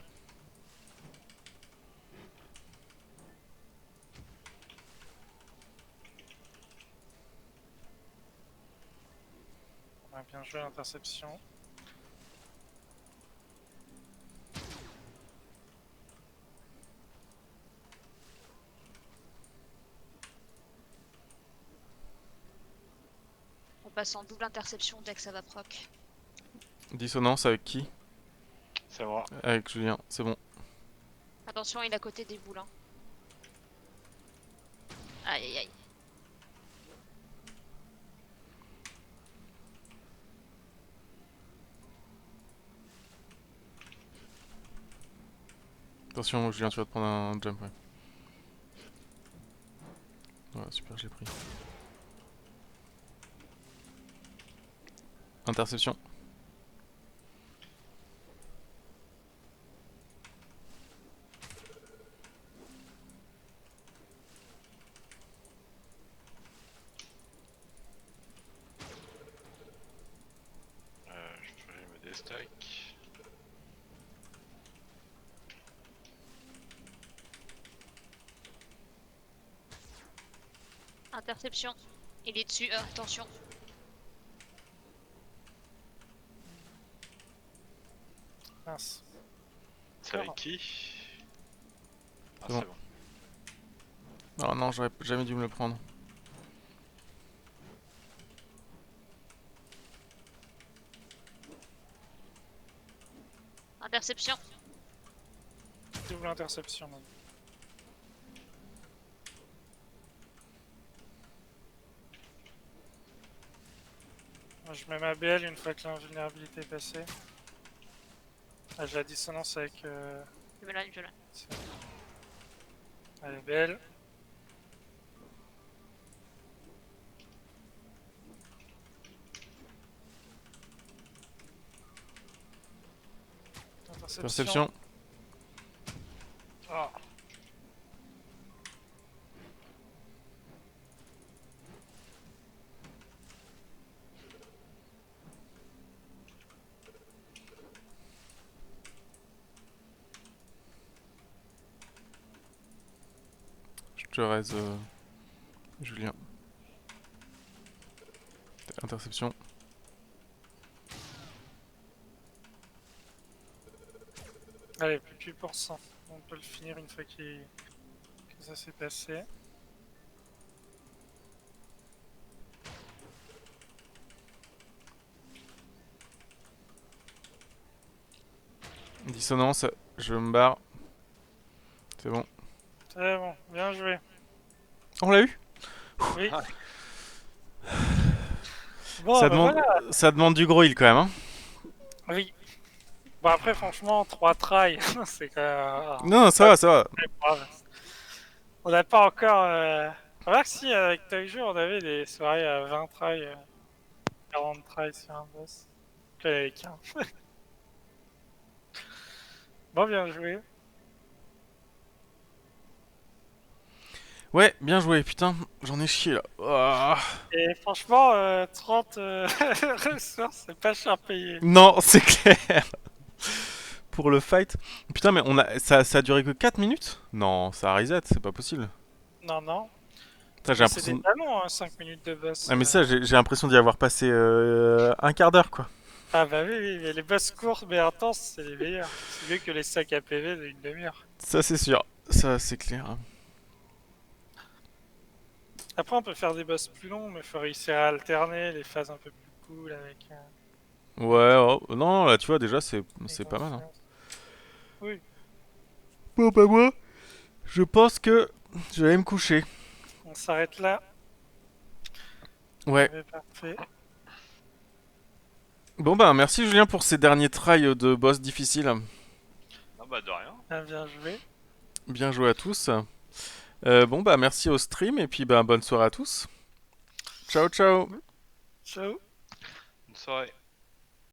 Ouais, bien joué l'interception. On passe en double interception dès que ça va proc. Dissonance avec qui? C'est moi. Avec Julien, c'est bon. Attention, il est à côté des boules. Hein. Aïe aïe aïe. Attention, Julien, tu vas te prendre un jump, ouais. Ouais, super, je l'ai pris. Interception. Stack. Interception. Il est dessus, attention. Mince. C'est avec qui? Ah, C'est bon. c'est bon. Oh non, j'aurais jamais dû me le prendre. Interception. Double interception. Même. Moi, je mets ma BL une fois que l'invulnérabilité est passée. Ah, j'ai la dissonance avec... Je me la, je la. Allez, BL. Perception. Ah. Je te raise, Julien. Interception. Allez, plus de 8%. On peut le finir une fois que ça s'est passé. Dissonance, je me barre. C'est bon. C'est bon, bien joué. On l'a eu? Oui. Ah. Bon, ça, bah demande, voilà. ça demande du gros heal quand même, hein. Oui. Bon, après, franchement, 3 tries, c'est quand même... Non, ça va, ça va. très brave. On n'a pas encore... On va que si, avec Toyjou, on avait des soirées à 20 tries, 40 tries sur un boss. Que avec 15. Bon, bien joué. Ouais, bien joué, putain, j'en ai chié là. Ah. Et franchement, 30 ressources, c'est pas cher payé. Non, c'est clair. Pour le fight. Putain, mais ça a duré que 4 minutes? Non, ça a reset, c'est pas possible. Non, non. Ça, j'ai C'est des l'impression. ballons, hein, 5 minutes de boss. Ah, mais ça, j'ai l'impression d'y avoir passé un quart d'heure, quoi. Ah bah oui, oui, mais les boss courts mais intenses, c'est les meilleurs. C'est mieux que les sacs à PV d'une demi-heure. Ça, c'est sûr. Ça, c'est clair. Après, on peut faire des boss plus longs, mais faut réussir à alterner les phases un peu plus cool avec... Ouais, oh, non, là, tu vois, déjà, c'est pas mal. Hein. Oui, Bon, bah, moi, je pense que je vais aller me coucher. on s'arrête là. Ouais. Parfait. Bon, bah, merci Julien pour ces derniers tries de boss difficiles. Ah bah de rien. Ah, bien joué. Bien joué à tous. Bon, bah, merci au stream et puis, bah, bonne soirée à tous. Ciao, ciao. Ciao. Bonne soirée.